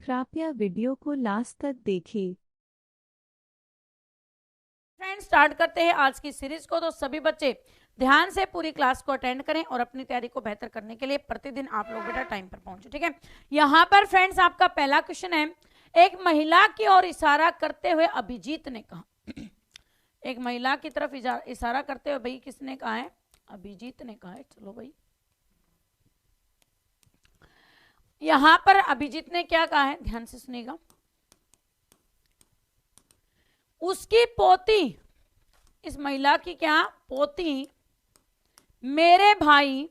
कृपया वीडियो को लास्ट तक देखें। फ्रेंड्स, स्टार्ट करते हैं आज की सीरीज को। तो सभी बच्चे ध्यान से पूरी क्लास को अटेंड करें और अपनी तैयारी को बेहतर करने के लिए प्रतिदिन आप लोग बेटा टाइम पर पहुंचे, ठीक है। यहाँ पर फ्रेंड्स आपका पहला क्वेश्चन है, एक महिला की ओर इशारा करते हुए अभिजीत ने कहा। एक महिला की तरफ इशारा करते हुए भाई किसने कहा है? अभिजीत ने कहा है। चलो भाई, यहां पर अभिजीत ने क्या कहा है, ध्यान से सुनिएगा। उसकी पोती, इस महिला की क्या पोती, मेरे भाई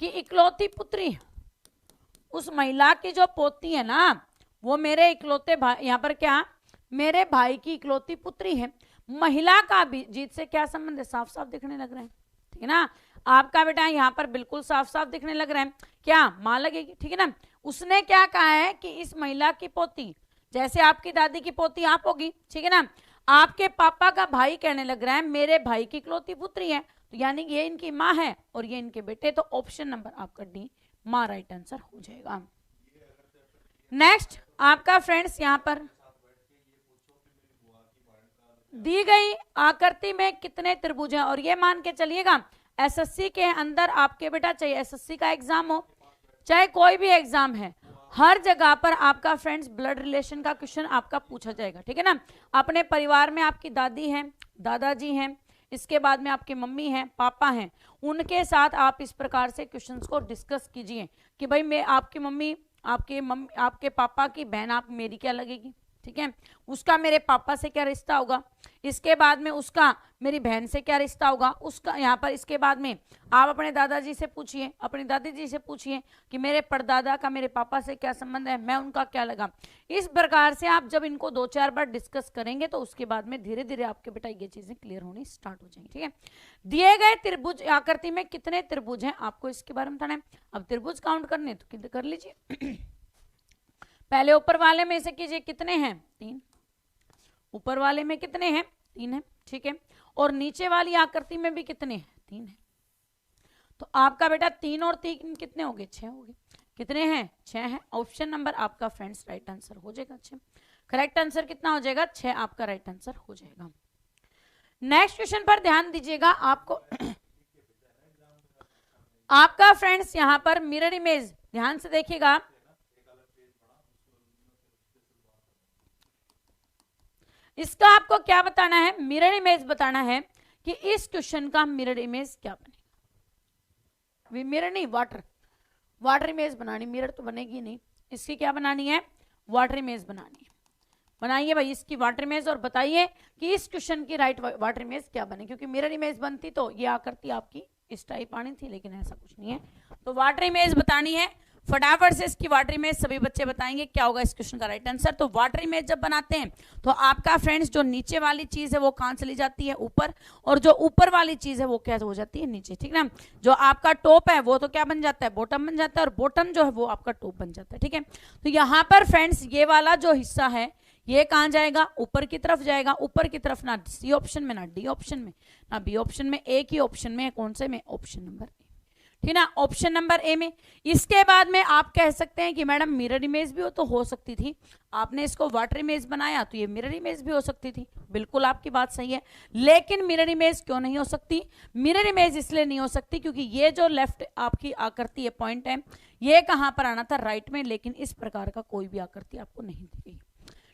की इकलौती पुत्री है। उस महिला की जो पोती है ना, वो मेरे इकलौते भाई, यहां पर क्या, मेरे भाई की इकलौती पुत्री है। महिला का अभिजीत से क्या संबंध है? साफ साफ दिखने लग रहा है, ठीक है ना। आपका बेटा यहाँ पर बिल्कुल साफ साफ दिखने लग रहा है, क्या मां लगेगी, ठीक है ना। उसने क्या कहा है कि इस महिला की पोती, जैसे आपकी दादी की पोती आप होगी, ठीक है ना। आपके पापा का भाई कहने लग रहा है मेरे भाई की इकलौती पुत्री है, तो यानी कि ये इनकी माँ है और ये इनके बेटे। तो ऑप्शन नंबर आपका डी माँ राइट आंसर हो जाएगा। नेक्स्ट आपका फ्रेंड्स यहाँ पर दी गई आकृति में कितने त्रिभुज हैं, और ये मान के चलिएगा एसएससी के अंदर आपके बेटा, चाहे एसएससी का एग्जाम हो चाहे कोई भी एग्जाम है, हर जगह पर आपका फ्रेंड्स ब्लड रिलेशन का क्वेश्चन आपका पूछा जाएगा, ठीक है ना। अपने परिवार में आपकी दादी हैं, दादाजी हैं, इसके बाद में आपकी मम्मी हैं, पापा हैं, उनके साथ आप इस प्रकार से क्वेश्चंस को डिस्कस कीजिए कि भाई मैं आपकी मम्मी, आपके पापा की बहन आप मेरी क्या लगेगी, ठीक है। उसका मेरे पापा से क्या रिश्ता होगा, इसके बाद में उसका मेरी बहन से क्या रिश्ता होगा, उसका यहाँ पर इसके बाद में आप अपने दादाजी से पूछिए, अपनी दादी जी से पूछिए कि मेरे परदादा का मेरे पापा से क्या संबंध है, मैं उनका क्या लगा। इस प्रकार से आप जब इनको 2-4 बार डिस्कस करेंगे तो उसके बाद में धीरे धीरे आपके बेटा ये चीजें क्लियर होनी स्टार्ट हो जाएंगी, ठीक है। दिए गए त्रिभुज आकृति में कितने त्रिभुज हैं, आपको इसके बारे में बताना है। अब त्रिभुज काउंट करने तो कर लीजिए। पहले ऊपर वाले में से कीजिए, कितने हैं? 3। ऊपर वाले में कितने हैं? 3 है, ठीक है। और नीचे वाली आकृति में भी कितने हैं? 3 है। तो आपका बेटा 3 और 3 कितने हो गए? 6 हो गए। कितने हैं? 6 हैं। ऑप्शन नंबर आपका फ्रेंड्स राइट आंसर हो जाएगा। 6 करेक्ट आंसर कितना हो जाएगा? 6 आपका राइट आंसर हो जाएगा। नेक्स्ट क्वेश्चन पर ध्यान दीजिएगा। आपको आपका फ्रेंड्स यहां पर मिरर इमेज ध्यान से देखिएगा। इसका आपको क्या बताना है? मिरर इमेज बताना है कि इस क्वेश्चन का मिरर इमेज क्या बनेगा। मिरर नहीं, वाटर इमेज बनानी, मिरर तो बनेगी नहीं। इसकी क्या बनानी है? वाटर इमेज बनानी है। बनाइए भाई इसकी वाटर इमेज और बताइए कि इस क्वेश्चन की राइट वाटर इमेज क्या बने, क्योंकि मिरर इमेज बनती तो ये आकृति आपकी इस टाइप आनी थी, लेकिन ऐसा कुछ नहीं है। तो वाटर इमेज बतानी है, फटाफट से इसकी वाटर इमेज सभी बच्चे बताएंगे क्या होगा इस क्वेश्चन का राइट आंसर। तो वाटर इमेज जब बनाते हैं तो आपका फ्रेंड्स जो नीचे वाली चीज है वो कहां चली जाती है? ऊपर, और जो ऊपर वाली चीज है वो क्या हो जाती है? नीचे, ठीक ना। जो आपका टॉप है वो तो क्या बन जाता है? बॉटम बन जाता है, और बॉटम जो है वो आपका टॉप बन जाता है, ठीक है। तो यहां पर फ्रेंड्स ये वाला जो हिस्सा है ये कहां जाएगा? ऊपर की तरफ जाएगा। ऊपर की तरफ ना सी ऑप्शन में, ना डी ऑप्शन में, ना बी ऑप्शन में, एक ही ऑप्शन में। कौन से में? ऑप्शन नंबर ए, ठीक ना, ऑप्शन नंबर ए में। इसके बाद में आप कह सकते हैं कि मैडम मिरर इमेज भी हो सकती थी, आपने इसको वाटर इमेज बनाया तो ये मिरर इमेज भी हो सकती थी। बिल्कुल आपकी बात सही है, लेकिन मिरर इमेज क्यों नहीं हो सकती? मिरर इमेज इसलिए नहीं हो सकती क्योंकि ये जो लेफ्ट आपकी आकृति है, पॉइंट है, ये कहां पर आना था? राइट में, लेकिन इस प्रकार का कोई भी आकृति आपको नहीं दी गई,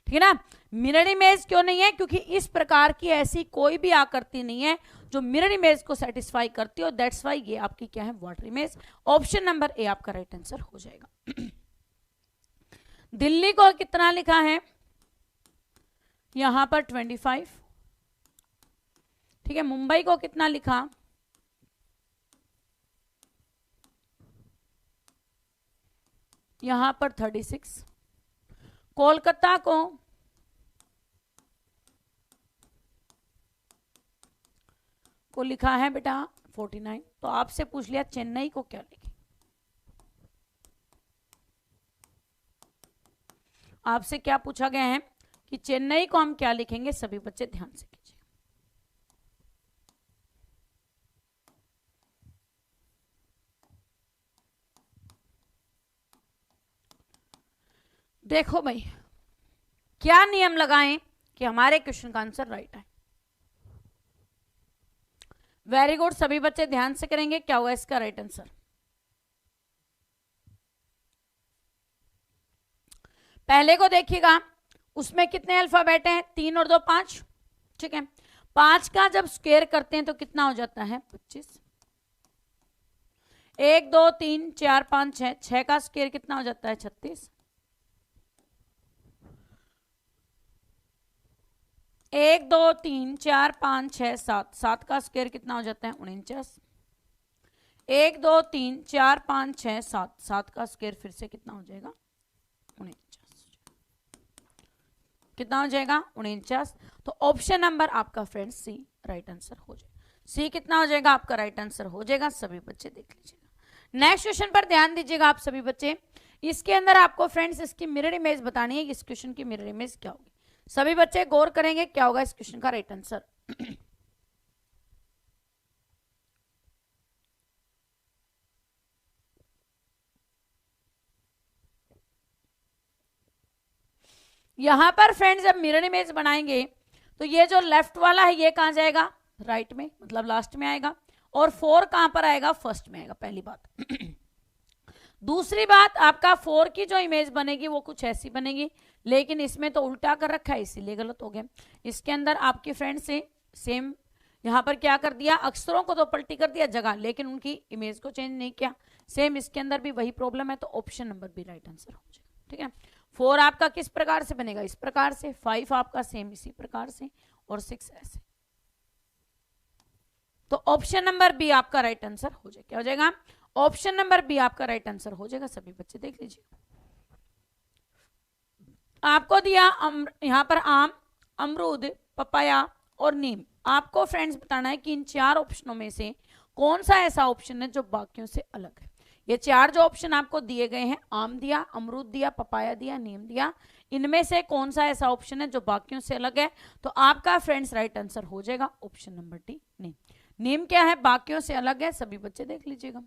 ठीक है ना। मिरर इमेज क्यों नहीं है? क्योंकि इस प्रकार की ऐसी कोई भी आकृति नहीं है जो मिरर इमेज को सेटिस्फाई करती हो। दैट्स वाई ये आपकी क्या है? Water image. Option number A आपका राइट आंसर हो जाएगा। दिल्ली को कितना लिखा है? यहां पर 25, ठीक है। मुंबई को कितना लिखा? यहां पर 36। कोलकाता को लिखा है बेटा 49। तो आपसे पूछ लिया चेन्नई को क्या लिखे? आपसे क्या पूछा गया है कि चेन्नई को हम क्या लिखेंगे? सभी बच्चे ध्यान से कीजिए। देखो भाई, क्या नियम लगाएं कि हमारे क्वेश्चन का आंसर राइट है। वेरी गुड, सभी बच्चे ध्यान से करेंगे। क्या होगा इसका राइट आंसर? पहले को देखिएगा, उसमें कितने अल्फाबेट हैं? 3 और 2 5, ठीक है। 5 का जब स्क्वायर करते हैं तो कितना हो जाता है? 25। 1 2 3 4 5 6, 6 का स्क्वायर कितना हो जाता है? 36। 1 2 3 4 5 6 7, 7 का स्क्वायर कितना हो जाता है? 49। 1 2 3 4 5 6 7, 7 का स्क्वायर फिर से कितना हो जाएगा? 49। कितना हो जाएगा? 49। तो ऑप्शन नंबर आपका फ्रेंड्स सी राइट आंसर हो जाएगा। सी कितना हो जाएगा? आपका राइट आंसर हो जाएगा। सभी बच्चे देख लीजिएगा। नेक्स्ट क्वेश्चन पर ध्यान दीजिएगा आप सभी बच्चे। इसके अंदर आपको फ्रेंड्स इसकी मिरर इमेज बतानी है। इस क्वेश्चन की मिरर इमेज क्या होगी? सभी बच्चे गौर करेंगे, क्या होगा इस क्वेश्चन का राइट आंसर? यहां पर फ्रेंड्स जब मिरर इमेज बनाएंगे तो ये जो लेफ्ट वाला है ये कहां जाएगा? राइट में, मतलब लास्ट में आएगा। और 4 कहां पर आएगा? फर्स्ट में आएगा, पहली बात। दूसरी बात, आपका 4 की जो इमेज बनेगी वो कुछ ऐसी बनेगी, लेकिन इसमें तो उल्टा कर रखा है इसीलिए गलत हो गया। इसके अंदर आपकी फ्रेंड से सेम यहां पर क्या कर दिया? अक्षरों को तो पलटी कर दिया जगह, लेकिन उनकी इमेज को चेंज नहीं किया। सेम इसके अंदर भी वही प्रॉब्लम है, तो ऑप्शन नंबर भी राइट आंसर हो जाएगा, ठीक है। 4 आपका किस प्रकार से बनेगा? इस प्रकार से। 5 आपका सेम इसी प्रकार से, और 6 ऐसे। तो ऑप्शन नंबर बी आपका राइट आंसर हो जाएगा। क्या हो जाएगा? ऑप्शन नंबर बी आपका राइट आंसर हो जाएगा। सभी बच्चे देख लीजिए। आपको दिया यहां पर आम, अमरूद, पपाया और नीम। आपको फ्रेंड्स बताना है कि इन 4 ऑप्शनों में से कौन सा ऐसा ऑप्शन है जो बाकियों से अलग है। ये 4 जो ऑप्शन आपको दिए गए हैं, आम दिया, अमरूद दिया, पपाया दिया, नीम दिया, इनमें से कौन सा ऐसा ऑप्शन है जो बाकियों से अलग है? तो आपका फ्रेंड्स राइट आंसर हो जाएगा ऑप्शन नंबर डी, नीम। नीम क्या है? बाकियों से अलग है। सभी बच्चे देख लीजिएगा।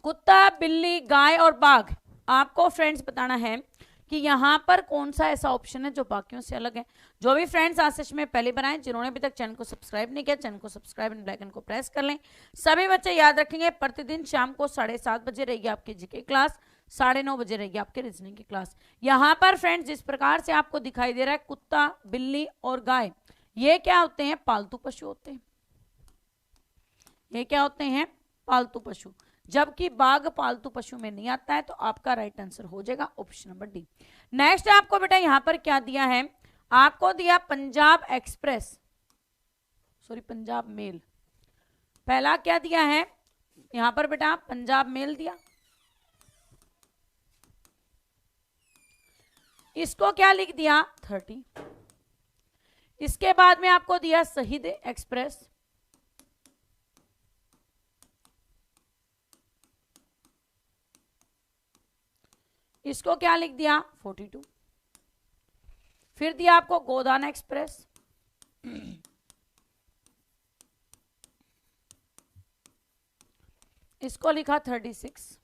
कुत्ता, बिल्ली, गाय और बाघ, आपको फ्रेंड्स बताना है कि यहां पर कौन सा ऐसा ऑप्शन है जो बाकियों से अलग है। जो भी फ्रेंड्स आज सेशन में पहले बनाए, जिन्होंने अभी तक चैनल को सब्सक्राइब नहीं किया, चैनल को सब्सक्राइब एंड बेल आइकन को प्रेस कर लें। सभी बच्चे याद रखेंगे, प्रतिदिन शाम को 7:30 बजे रहेगी आपकी जीके क्लास, 9:30 बजे रहेगी आपके रीजनिंग की क्लास। यहां पर फ्रेंड्स जिस प्रकार से आपको दिखाई दे रहा है, कुत्ता, बिल्ली और गाय, ये क्या होते हैं? पालतू पशु होते हैं। ये क्या होते हैं? पालतू पशु। जबकि बाघ पालतू पशु में नहीं आता है, तो आपका राइट आंसर हो जाएगा ऑप्शन नंबर डी। नेक्स्ट आपको बेटा यहां पर क्या दिया है? आपको दिया Punjab express, sorry Punjab mail. पहला क्या दिया है यहां पर बेटा? पंजाब मेल दिया। इसको क्या लिख दिया? 30। इसके बाद में आपको दिया शहीद एक्सप्रेस। इसको क्या लिख दिया? 42। फिर दिया आपको गोदान एक्सप्रेस। इसको लिखा 36।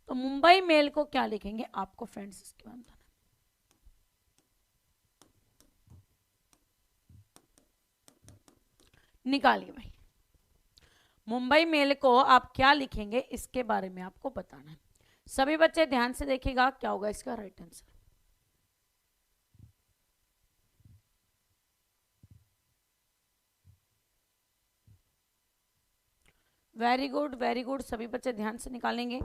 तो मुंबई मेल को क्या लिखेंगे आपको फ्रेंड्स इसके बाद बताना। निकालिए भाई, मुंबई मेल को आप क्या लिखेंगे इसके बारे में आपको बताना है। सभी बच्चे ध्यान से देखिएगा, क्या होगा इसका right answer. Very good, very good, सभी बच्चे ध्यान से निकालेंगे।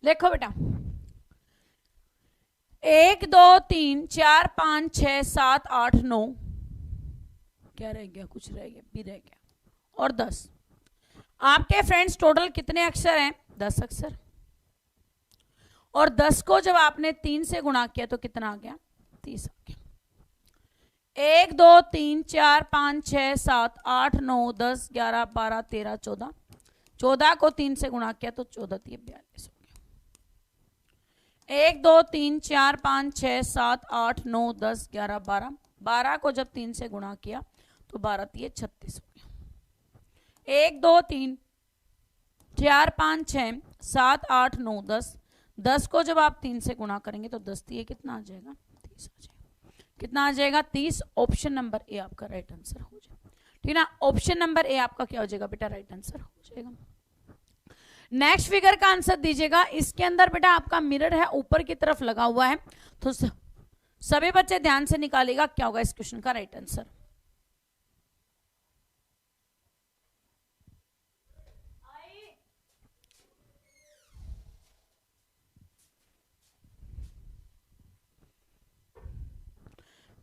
देखो बेटा, 1 2 3 4 5 6 7 8 9, क्या रह गया? कुछ रह गया, बी रह गया, और 10। आपके फ्रेंड्स टोटल कितने अक्षर हैं? 10 अक्षर। और 10 को जब आपने 3 से गुणा किया तो कितना आ गया? 30 आ गया। 1 2 3 4 5 6 7 8 9 10 11 12 13 14। 14 को 3 से गुणा किया तो 14 42 हो गया। 1 2 3 4 5 6 7 8 9 10 11 12, 12 को जब 3 से गुणा किया तो 12 3 36 हो गया। 1 2 3 4 5 6 7 8 9 10, 10 को जब आप 3 से गुणा करेंगे तो 10 3 कितना आ जाएगा, 30 आ जाएगा। कितना आ जाएगा, 30। ऑप्शन नंबर ए आपका राइट आंसर हो जाएगा। ठीक ना, ऑप्शन नंबर ए आपका क्या हो जाएगा बेटा, राइट आंसर हो जाएगा। नेक्स्ट फिगर का आंसर दीजिएगा। इसके अंदर बेटा आपका मिरर है, ऊपर की तरफ लगा हुआ है, तो सभी बच्चे ध्यान से निकालिएगा क्या होगा इस क्वेश्चन का राइट आंसर।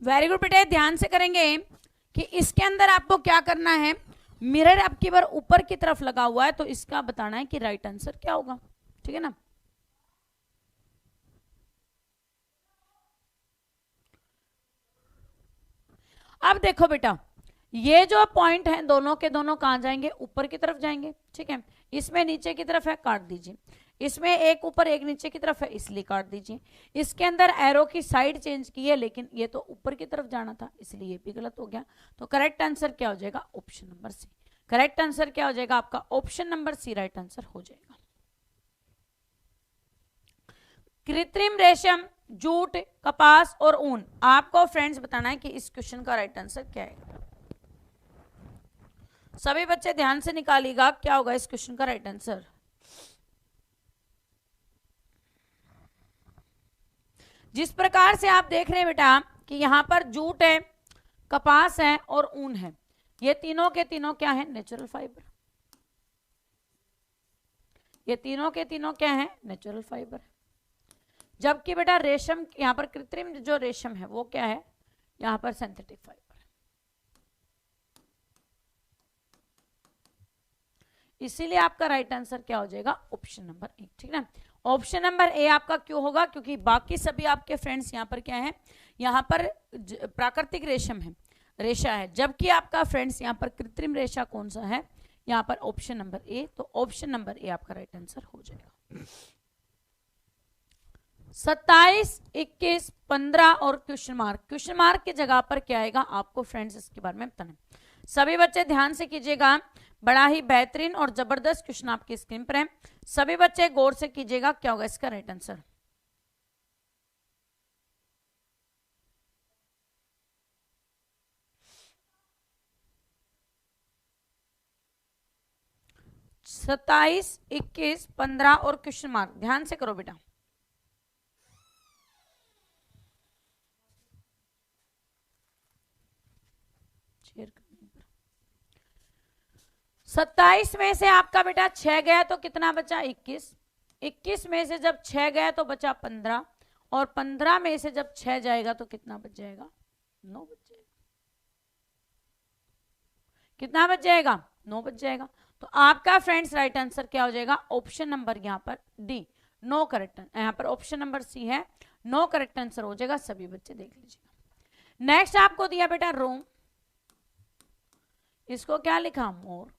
वेरी गुड बेटे, ध्यान से करेंगे कि इसके अंदर आपको क्या करना है, मिरर आपकी बार ऊपर की तरफ लगा हुआ है, तो इसका बताना है कि राइट आंसर क्या होगा। ठीक है ना, अब देखो बेटा, ये जो पॉइंट है दोनों के दोनों कहां जाएंगे, ऊपर की तरफ जाएंगे। ठीक है, इसमें नीचे की तरफ है, काट दीजिए। इसमें एक ऊपर एक नीचे की तरफ है, इसलिए काट दीजिए। इसके अंदर एरो की साइड चेंज की है, लेकिन ये तो ऊपर की तरफ जाना था, इसलिए ये भी गलत हो गया। तो करेक्ट आंसर क्या हो जाएगा, option number C. Correct answer क्या हो जाएगा आपका, option number C right answer हो जाएगा। कृत्रिम रेशम, जूट, कपास और ऊन, आपको फ्रेंड्स बताना है कि इस क्वेश्चन का राइट आंसर क्या है। सभी बच्चे ध्यान से निकालिएगा क्या होगा इस क्वेश्चन का राइट आंसर। जिस प्रकार से आप देख रहे हैं बेटा कि यहां पर जूट है, कपास है और ऊन है, ये तीनों के तीनों क्या है, नेचुरल फाइबर। ये तीनों के तीनों क्या है, नेचुरल फाइबर। जबकि बेटा रेशम, यहां पर कृत्रिम जो रेशम है वो क्या है, यहां पर सिंथेटिक फाइबर। इसीलिए आपका राइट आंसर क्या हो जाएगा, ऑप्शन नंबर ए। ठीक है, ऑप्शन नंबर ए आपका क्यों होगा, क्योंकि बाकी सभी आपके फ्रेंड्स यहाँ पर क्या है, यहाँ पर प्राकृतिक रेशम है, रेशा है, जबकि आपका फ्रेंड्स यहाँ पर कृत्रिम रेशा कौन सा है, यहाँ पर ऑप्शन नंबर ए। तो ऑप्शन नंबर ए आपका राइट आंसर हो जाएगा। 27, 21, 15 और क्वेश्चन मार्क। क्वेश्चन मार्क की जगह पर क्या आएगा आपको फ्रेंड्स इसके बारे में बताना। सभी बच्चे ध्यान से कीजिएगा, बड़ा ही बेहतरीन और जबरदस्त क्वेश्चन आपकी स्क्रीन पर है। सभी बच्चे गौर से कीजिएगा क्या होगा इसका राइट आंसर। सत्ताईस, 21, 15 और क्वेश्चन मार्क, ध्यान से करो बेटा। शेयर करने पर 27 में से आपका बेटा 6 गया तो कितना बचा, 21। 21 में से जब 6 गया तो बचा 15, और 15 में से जब 6 जाएगा तो कितना बच जाएगा, 9 बच जाएगा। कितना बच जाएगा, 9 बच जाएगा। तो आपका फ्रेंड्स राइट आंसर क्या हो जाएगा, ऑप्शन नंबर यहाँ पर डी, नो करेक्ट। यहाँ पर ऑप्शन नंबर सी है, नो करेक्ट आंसर हो जाएगा। सभी बच्चे देख लीजिएगा। नेक्स्ट आपको दिया बेटा रोम, इसको क्या लिखा, मोर।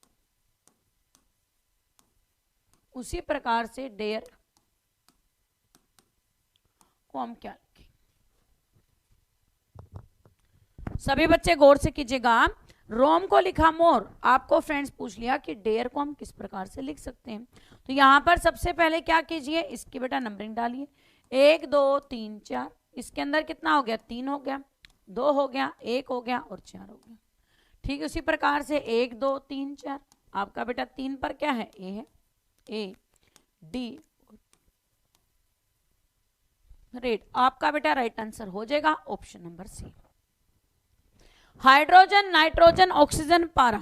उसी प्रकार से डेयर को हम क्या लिखें, सभी बच्चे गौर से कीजिएगा। रोम को लिखा मोर, आपको फ्रेंड्स पूछ लिया कि डेयर को हम किस प्रकार से लिख सकते हैं। तो यहां पर सबसे पहले क्या कीजिए, इसकी बेटा नंबरिंग डालिए, 1 2 3 4। इसके अंदर कितना हो गया, 3 हो गया, 2 हो गया, 1 हो गया और 4 हो गया। ठीक, उसी प्रकार से 1 2 3 4, आपका बेटा 3 पर क्या है, ए है, ए डी रेड। आपका बेटा राइट आंसर हो जाएगा option number C. Hydrogen, nitrogen, oxygen, पारा।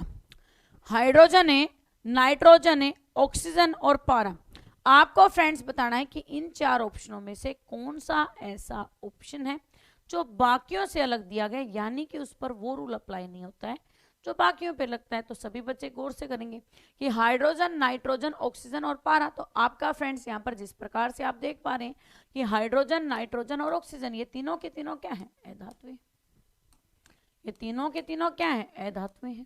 हाइड्रोजन है, नाइट्रोजन है, ऑक्सीजन और पारा। आपको फ्रेंड्स बताना है कि इन 4 ऑप्शनों में से कौन सा ऐसा ऑप्शन है जो बाकियों से अलग दिया गया, यानी कि उस पर वो रूल अप्लाई नहीं होता है जो बाकियों पे लगता है। तो सभी बच्चे गौर से करेंगे कि हाइड्रोजन, नाइट्रोजन, ऑक्सीजन और पारा। तो आपका फ्रेंड्स यहाँ पर जिस प्रकार से आप देख पा रहे हैं कि हाइड्रोजन, नाइट्रोजन और ऑक्सीजन, ये तीनों के तीनों क्या है, अधातुएं। ये तीनों के तीनों क्या है, अधातुएं हैं।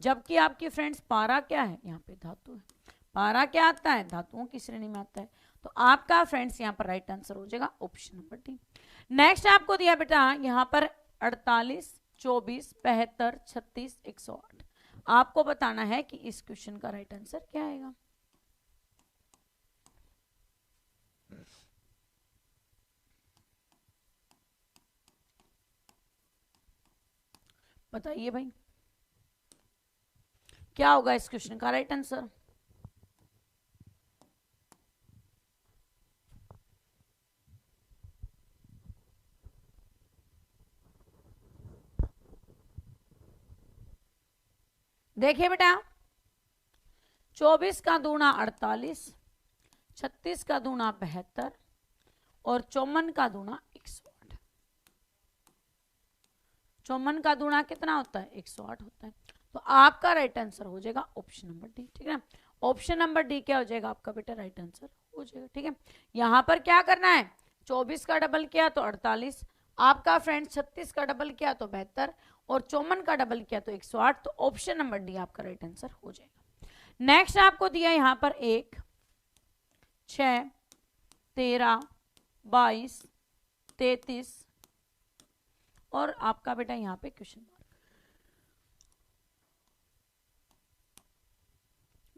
जबकि आपकी फ्रेंड्स पारा क्या है, यहाँ पे धातु है। पारा क्या आता है, धातुओं की श्रेणी में आता है। तो आपका फ्रेंड्स यहाँ पर राइट आंसर हो जाएगा ऑप्शन नंबर डी। नेक्स्ट आपको दिया बेटा यहाँ पर 48, 24, 75, 36, 108। आपको बताना है कि इस क्वेश्चन का राइट आंसर क्या आएगा। बताइए भाई क्या होगा इस क्वेश्चन का राइट आंसर। देखिए बेटा 24 का दूना 48, 36 का दूना 72 और 54 का दूना 108। 54 का दूना कितना होता है 108 होता है। तो आपका राइट आंसर हो जाएगा ऑप्शन नंबर डी। ठीक है ना, ऑप्शन नंबर डी क्या हो जाएगा आपका बेटा राइट आंसर हो जाएगा। ठीक है, यहां पर क्या करना है 24 का डबल किया तो 48, आपका फ्रेंड 36 का डबल किया तो 72 और 54 का डबल किया तो 108। तो ऑप्शन नंबर डी आपका राइट आंसर हो जाएगा। नेक्स्ट आपको दिया यहां पर 1, 6, 13, 22, 33 और आपका बेटा यहां पे क्वेश्चन मार्क।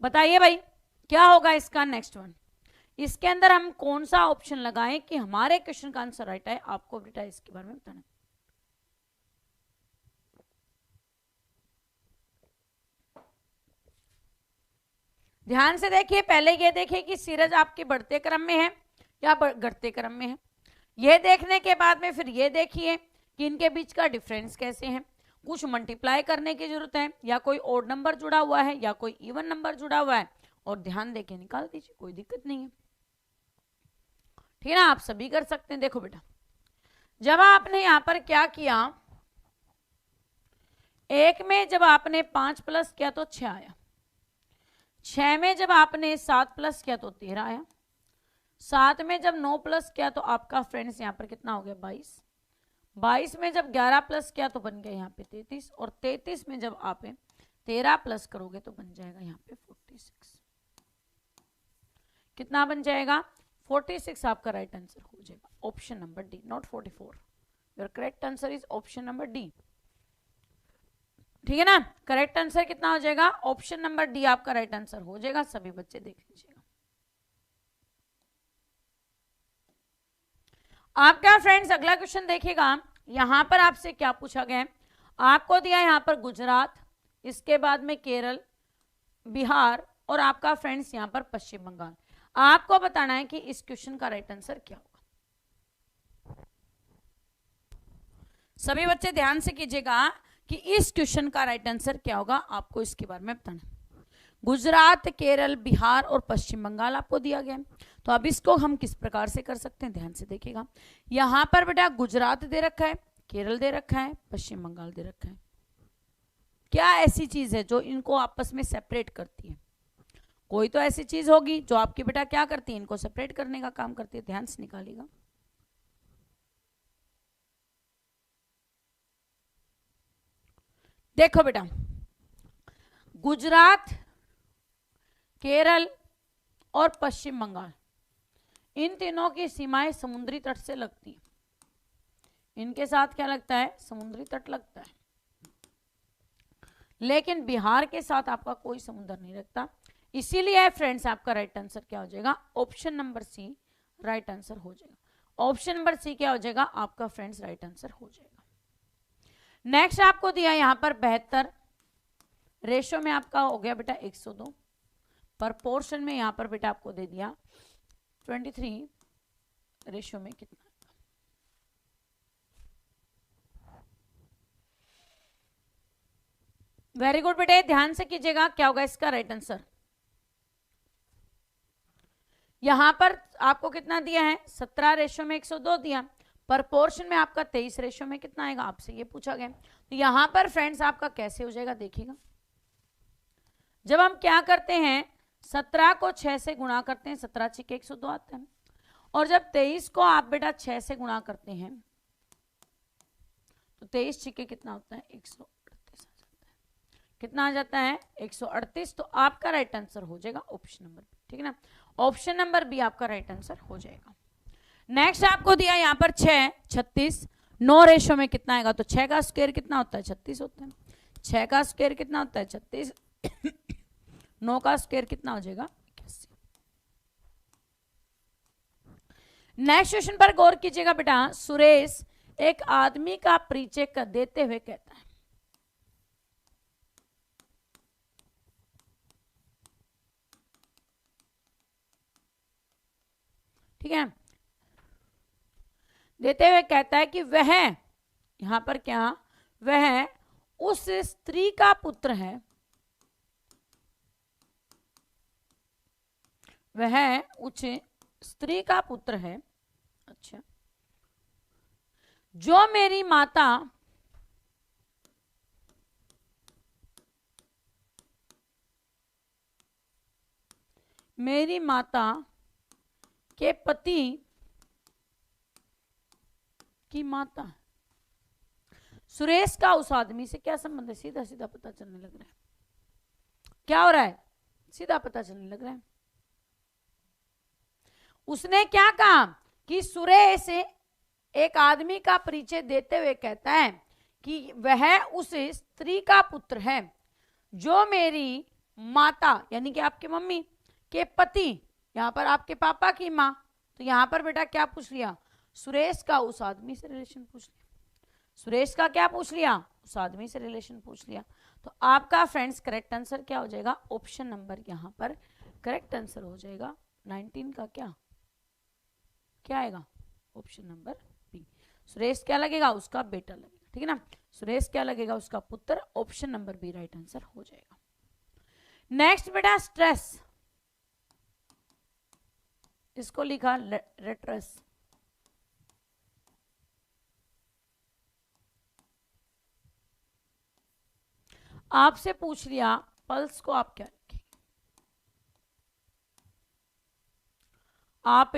बताइए भाई क्या होगा इसका नेक्स्ट वन। इसके अंदर हम कौन सा ऑप्शन लगाएं कि हमारे क्वेश्चन का आंसर राइट है, आपको बेटा इसके बारे में बताना। ध्यान से देखिए, पहले ये देखिए कि सीरीज आपके बढ़ते क्रम में है या घटते क्रम में है। ये देखने के बाद में फिर ये देखिए कि इनके बीच का डिफरेंस कैसे है। कुछ मल्टीप्लाई करने की जरूरत है या कोई ओड नंबर जुड़ा हुआ है या कोई इवन नंबर जुड़ा हुआ है, और ध्यान देके निकाल दीजिए, कोई दिक्कत नहीं है। ठीक है ना, आप सभी कर सकते हैं। देखो बेटा जब आपने यहां पर क्या किया, एक में जब आपने 5 प्लस किया तो 6 आया, 6 में जब आपने 7 प्लस किया तो 13 आया, 7 में जब 9 प्लस किया तो आपका फ्रेंड्स यहाँ पर कितना हो गया 22, 22 में जब 11 प्लस किया तो बन गया यहाँ पे 33 और 33 में जब आप 13 प्लस करोगे तो बन जाएगा यहाँ पे 46। कितना बन जाएगा 46 आपका राइट आंसर हो जाएगा option number D, not 44। Your correct answer is option number D. ठीक है ना, करेक्ट आंसर कितना हो जाएगा ऑप्शन नंबर डी आपका राइट आंसर हो जाएगा। सभी बच्चे देख लीजिएगा। आपका फ्रेंड्स अगला क्वेश्चन देखिएगा, यहां पर आपसे क्या पूछा गया है। आपको दिया यहां पर गुजरात, इसके बाद में केरल, बिहार और आपका फ्रेंड्स यहां पर पश्चिम बंगाल। आपको बताना है कि इस क्वेश्चन का राइट आंसर क्या होगा। सभी बच्चे ध्यान से कीजिएगा कि इस क्वेश्चन का राइट आंसर क्या होगा, आपको इसके बारे में बताना। गुजरात, केरल, बिहार और पश्चिम बंगाल आपको दिया गया है। तो अब इसको हम किस प्रकार से कर सकते हैं, ध्यान से देखिएगा। यहां पर बेटा गुजरात दे रखा है, केरल दे रखा है, पश्चिम बंगाल दे रखा है। क्या ऐसी चीज है जो इनको आपस में सेपरेट करती है? कोई तो ऐसी चीज होगी जो आपकी बेटा क्या करती है, इनको सेपरेट करने का काम करती है। ध्यान से निकालिएगा। देखो बेटा गुजरात, केरल और पश्चिम बंगाल, इन तीनों की सीमाएं समुद्री तट से लगती हैं। इनके साथ क्या लगता है, समुद्री तट लगता है। लेकिन बिहार के साथ आपका कोई समुद्र नहीं लगता। इसीलिए फ्रेंड्स आपका राइट आंसर क्या हो जाएगा, option number C right answer हो जाएगा। ऑप्शन नंबर सी क्या हो जाएगा आपका फ्रेंड्स राइट आंसर हो जाएगा। नेक्स्ट आपको दिया यहां पर 72, रेशो में आपका हो गया बेटा 102, पर पोर्शन में यहां पर बेटा आपको दे दिया 23, रेशो में कितना। वेरी गुड बेटे, ध्यान से कीजिएगा क्या होगा इसका राइट आंसर। यहां पर आपको कितना दिया है 17 रेशो में 102 दिया, पर पोर्शन में आपका 23 रेशो में कितना आएगा, आपसे ये पूछा गया। तो यहां पर फ्रेंड्स आपका कैसे हो जाएगा देखिएगा। जब हम क्या करते हैं 17 को 6 से गुणा करते हैं, 17 छिके 102 आता है, और जब 23 को आप बेटा 6 से गुणा करते हैं तो 23 छिके कितना होता है 138 आ जाता है। कितना आ जाता है 138। तो आपका राइट आंसर हो जाएगा ऑप्शन नंबर बी, ठीक है ना, ऑप्शन नंबर बी आपका राइट आंसर हो जाएगा। नेक्स्ट आपको दिया यहाँ पर 6, 36, 9 रेशो में कितना आएगा, तो 6 का स्क्वायर कितना होता है 36 होता है, 6 का स्क्वायर कितना होता है 36, 9 का स्क्वायर कितना हो जाएगा 81। नेक्स्ट क्वेश्चन पर गौर कीजिएगा बेटा, सुरेश एक आदमी का परिचय देते हुए कहता है, ठीक है, देते हुए कहता है कि वह, यहां पर क्या, वह उस स्त्री का पुत्र है, वह उस स्त्री का पुत्र है, अच्छा, जो मेरी माता के पति की माता। सुरेश का उस आदमी से क्या संबंध है, सीधा सीधा पता चलने लग रहा है, क्या हो रहा है, सीधा पता चलने लग रहा है। उसने क्या कहा कि सुरेश एक आदमी का परिचय देते हुए कहता है कि वह उस स्त्री का पुत्र है जो मेरी माता यानी कि आपकी मम्मी के पति, यहां पर आपके पापा की मां, तो यहां पर बेटा क्या पूछ लिया, सुरेश का उस आदमी से रिलेशन पूछ लिया, सुरेश का क्या पूछ लिया, उस आदमी से रिलेशन पूछ लिया। तो आपका फ्रेंड्स करेक्ट आंसर क्या हो जाएगा, ऑप्शन नंबर यहां पर करेक्ट आंसर हो जाएगा 19 का क्या आएगा, ऑप्शन नंबर बी। सुरेश क्या लगेगा, उसका बेटा लगेगा, ठीक है ना, सुरेश क्या लगेगा, उसका पुत्र, option number B right answer हो जाएगा। नेक्स्ट बेटा स्ट्रेस, इसको लिखा रेट्रस, आपसे पूछ लिया पल्स को आप क्या लिखेंगे, आप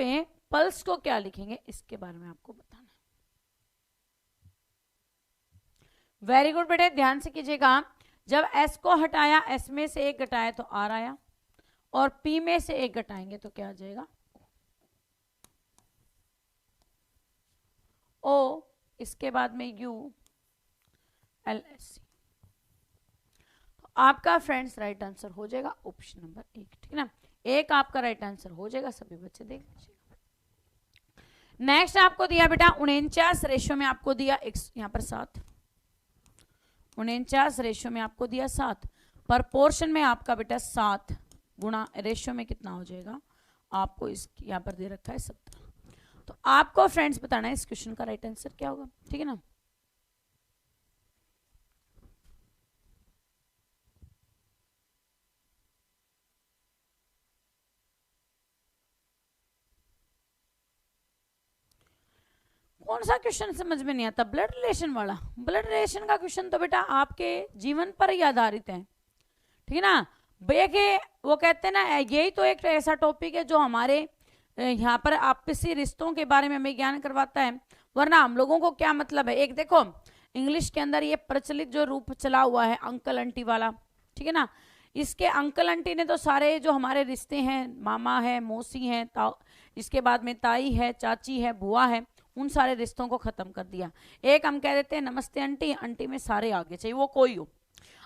पल्स को क्या लिखेंगे, इसके बारे में आपको बताना है। वेरी गुड बेटे, ध्यान से कीजिएगा, जब एस को हटाया, एस में से एक घटाया तो आर आया, और पी में से एक घटाएंगे तो क्या आ जाएगा ओ, इसके बाद में यू एल एस सी। आपका फ्रेंड्स राइट आंसर हो जाएगा ऑप्शन नंबर 1, ठीक है ना, एक आपका राइट आंसर हो जाएगा, सभी बच्चे देख लीजिएगा। नेक्स्ट आपको दिया बेटा 49 रेशो में आपको दिया यहां पर 7, 49 रेशो में आपको दिया 7, पर पोर्शन में आपका बेटा 7 गुणा रेशो में कितना हो जाएगा, आपको इस यहां पर दे रखा है 17। तो आपको फ्रेंड्स बताना है इस क्वेश्चन का राइट आंसर क्या होगा, ठीक है ना। कौन सा क्वेश्चन समझ में नहीं आता, ब्लड रिलेशन वाला, ब्लड रिलेशन का क्वेश्चन तो बेटा आपके जीवन पर ही आधारित है, ठीक है ना। देखिए वो कहते हैं ना, यही तो एक ऐसा टॉपिक है जो हमारे यहाँ पर आपसी रिश्तों के बारे में हमें ज्ञान करवाता है, वरना हम लोगों को क्या मतलब है। एक देखो इंग्लिश के अंदर ये प्रचलित जो रूप चला हुआ है अंकल आंटी वाला, ठीक है ना, इसके अंकल आंटी ने तो सारे जो हमारे रिश्ते हैं, मामा है, मौसी है, इसके बाद में ताई है, चाची है, बुआ है, उन सारे रिश्तों को खत्म कर दिया। एक हम कह देते हैं नमस्ते आंटी, आंटी में सारे आगे, चाहिए वो कोई हो,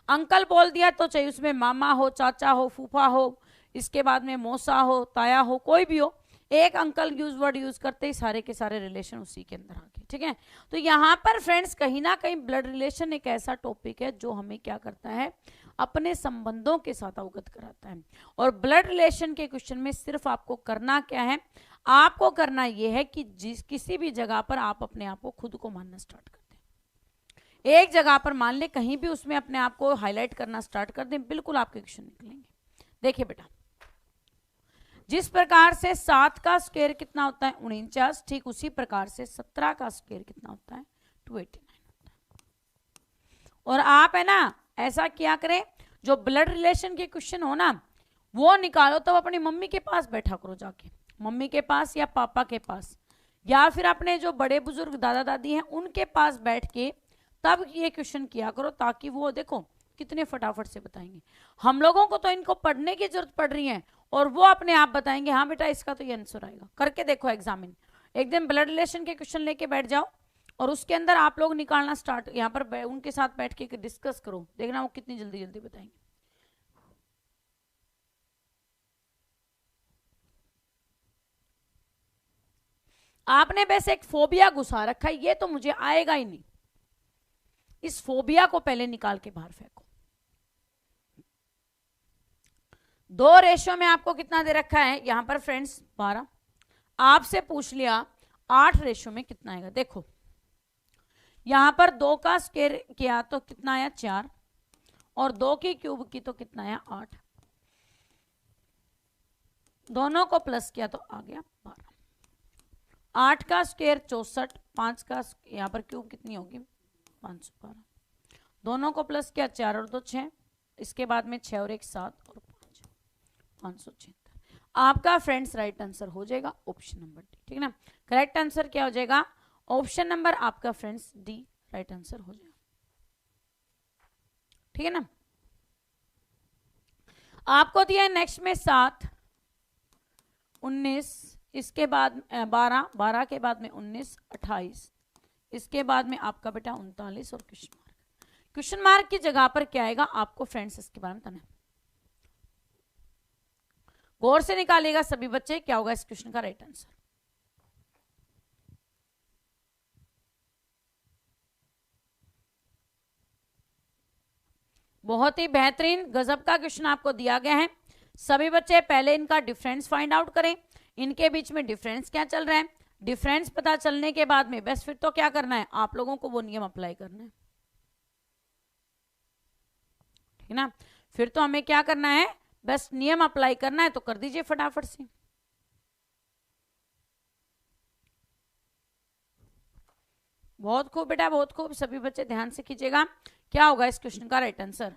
अंकल बोल दिया तो चाहिए उसमें मामा हो, चाचा हो, फूफा हो, इसके बाद में मौसा हो, ताया हो, कोई भी हो, एक अंकल वर्ड यूज करते ही सारे के सारे रिलेशन उसी के अंदर आ गए, ठीक है। तो यहाँ पर फ्रेंड्स कहीं ना कहीं ब्लड रिलेशन एक ऐसा टॉपिक है जो हमें क्या करता है, अपने संबंधों के साथ अवगत कराता है। और ब्लड रिलेशन के क्वेश्चन में सिर्फ आपको करना क्या है, आपको करना यह है कि किसी भी जगह पर आप अपने आप को खुद को मानना स्टार्ट कर दें, एक जगह पर मान ले कहीं भी उसमें अपने आप को हाईलाइट करना स्टार्ट कर दें, बिल्कुल आपके क्वेश्चन निकलेंगे। देखिए बेटा, जिस प्रकार से 7 का स्क्वायर कितना होता है 49, ठीक उसी प्रकार से 17 का स्क्वायर कितना होता है 289 होता है। और आप है ना ऐसा किया करें, जो ब्लड रिलेशन के क्वेश्चन हो ना वो निकालो तब अपनी मम्मी के पास बैठा करो, जाके मम्मी के पास या पापा के पास, या फिर अपने जो बड़े बुजुर्ग दादा दादी हैं उनके पास बैठ के तब ये क्वेश्चन किया करो, ताकि वो देखो कितने फटाफट से बताएंगे। हम लोगों को तो इनको पढ़ने की जरूरत पड़ रही है और वो अपने आप बताएंगे हाँ बेटा इसका तो ये आंसर आएगा। करके देखो एग्जामिन, एक दिन ब्लड रिलेशन के क्वेश्चन लेके बैठ जाओ और उसके अंदर आप लोग निकालना स्टार्ट, यहाँ पर उनके साथ बैठ के डिस्कस करो, देखना वो कितनी जल्दी जल्दी बताएंगे। आपने बस एक फोबिया घुसा रखा है, ये तो मुझे आएगा ही नहीं, इस फोबिया को पहले निकाल के बाहर फेंको। 2 रेशो में आपको कितना दे रखा है यहां पर फ्रेंड्स 12, आपसे पूछ लिया 8 रेशो में कितना आएगा। देखो यहां पर 2 का स्क्वायर किया तो कितना आया 4 और 2 की क्यूब की तो कितना आया 8, दोनों को प्लस किया तो आ गया 12। 8 का स्क्वायर 64, 5 का यहाँ पर क्यूब कितनी होगी 512, दोनों को प्लस किया 4 और 2 6, इसके बाद में 6 और 1 7 और 5 576। आपका फ्रेंड्स राइट आंसर हो जाएगा ऑप्शन नंबर डी, ठीक है ना। करेक्ट आंसर क्या हो जाएगा ऑप्शन नंबर आपका फ्रेंड्स डी राइट आंसर हो जाएगा, ठीक है ना। आपको दिया है नेक्स्ट में 7 19, इसके बाद 12, 12 के बाद में 19 28, इसके बाद में आपका बेटा 39 और क्वेश्चन मार्क। क्वेश्चन मार्क की जगह पर क्या आएगा आपको फ्रेंड्स इसके बारे में बताना है। गौर से निकालिएगा सभी बच्चे क्या होगा इस क्वेश्चन का राइट आंसर। बहुत ही बेहतरीन गजब का क्वेश्चन आपको दिया गया है। सभी बच्चे पहले इनका डिफरेंस फाइंड आउट करें, इनके बीच में डिफरेंस क्या चल रहा है। डिफरेंस पता चलने के बाद में बस फिर तो क्या करना है आप लोगों को वो नियम अप्लाई करना है, ठीक है ना। फिर तो हमें क्या करना है बस नियम अप्लाई करना है, तो कर दीजिए फटाफट से। बहुत खूब बेटा बहुत खूब, सभी बच्चे ध्यान से कीजिएगा क्या होगा इस क्वेश्चन का राइट आंसर।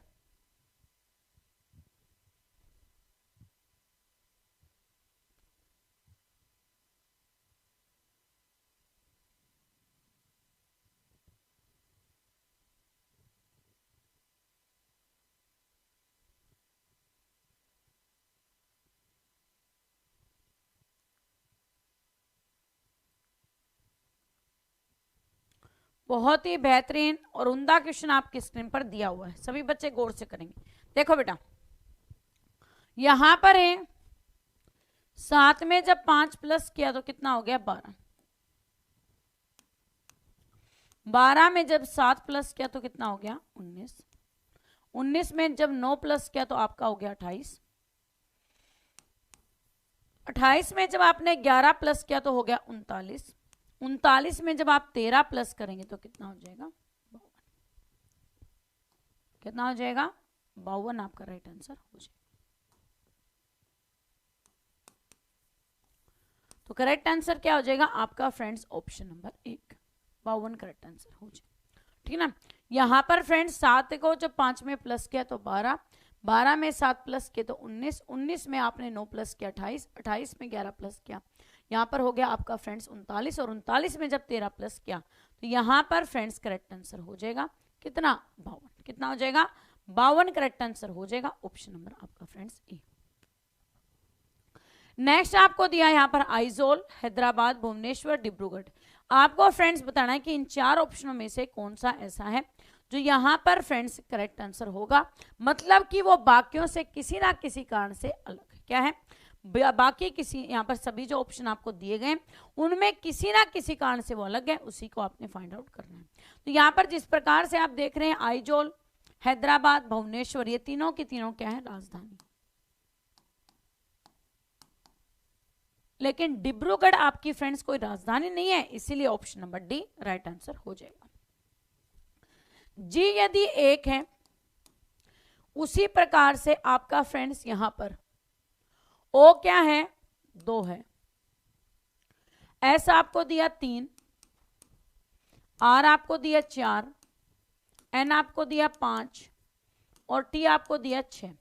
बहुत ही बेहतरीन और उम्दा क्वेश्चन आपकी स्क्रीन पर दिया हुआ है, सभी बच्चे गौर से करेंगे। देखो बेटा यहां पर है 7 में जब 5 प्लस किया तो कितना हो गया 12, 12 में जब 7 प्लस किया तो कितना हो गया 19, 19 में जब 9 प्लस किया तो आपका हो गया 28, 28 में जब आपने 11 प्लस किया तो हो गया 39, 39 में जब आप 13 प्लस करेंगे तो कितना हो जाएगा 52, कितना हो जाएगा 52 आपका राइट आंसर हो जाएगा। तो करेक्ट आंसर क्या हो जाएगा आपका friends option number 1 52 correct answer हो जाएगा, ठीक है ना। यहां पर फ्रेंड्स 7 को जब 5 में प्लस किया तो 12, 12 में 7 प्लस किया तो 19, 19 में आपने 9 प्लस किया 28, 28 में 11 प्लस किया, यहाँ पर हो गया आपका फ्रेंड्स 39 और 39 में जब 13 प्लस किया तो यहाँ पर फ्रेंड्स करेक्ट आंसर हो जाएगा कितना 52, कितना हो जाएगा 52 करेक्ट आंसर हो जाएगा ऑप्शन नंबर आपका फ्रेंड्स ए। नेक्स्ट आपको दिया यहाँ पर आइजोल, हैदराबाद, भुवनेश्वर, डिब्रूगढ़। आपको फ्रेंड्स बताना है कि इन 4 ऑप्शनों में से कौन सा ऐसा है जो यहाँ पर फ्रेंड्स करेक्ट आंसर होगा, मतलब कि वो बाकियों से किसी ना किसी कारण से अलग है। क्या है बाकी किसी, यहाँ पर सभी जो ऑप्शन आपको दिए गए उनमें किसी ना किसी कारण से वो अलग है, उसी को आपने फाइंड आउट करना है। तो यहाँ पर जिस प्रकार से आप देख रहे हैं आइजोल, हैदराबाद, भुवनेश्वर, ये तीनों की तीनों क्या है राजधानी, लेकिन डिब्रूगढ़ आपकी फ्रेंड्स कोई राजधानी नहीं है, इसीलिए option number D right answer हो जाएगा। जी यदि 1 है उसी प्रकार से आपका फ्रेंड्स यहां पर ओ क्या है 2 है, एस आपको दिया 3, आर आपको दिया 4, एन आपको दिया 5 और टी आपको दिया 6।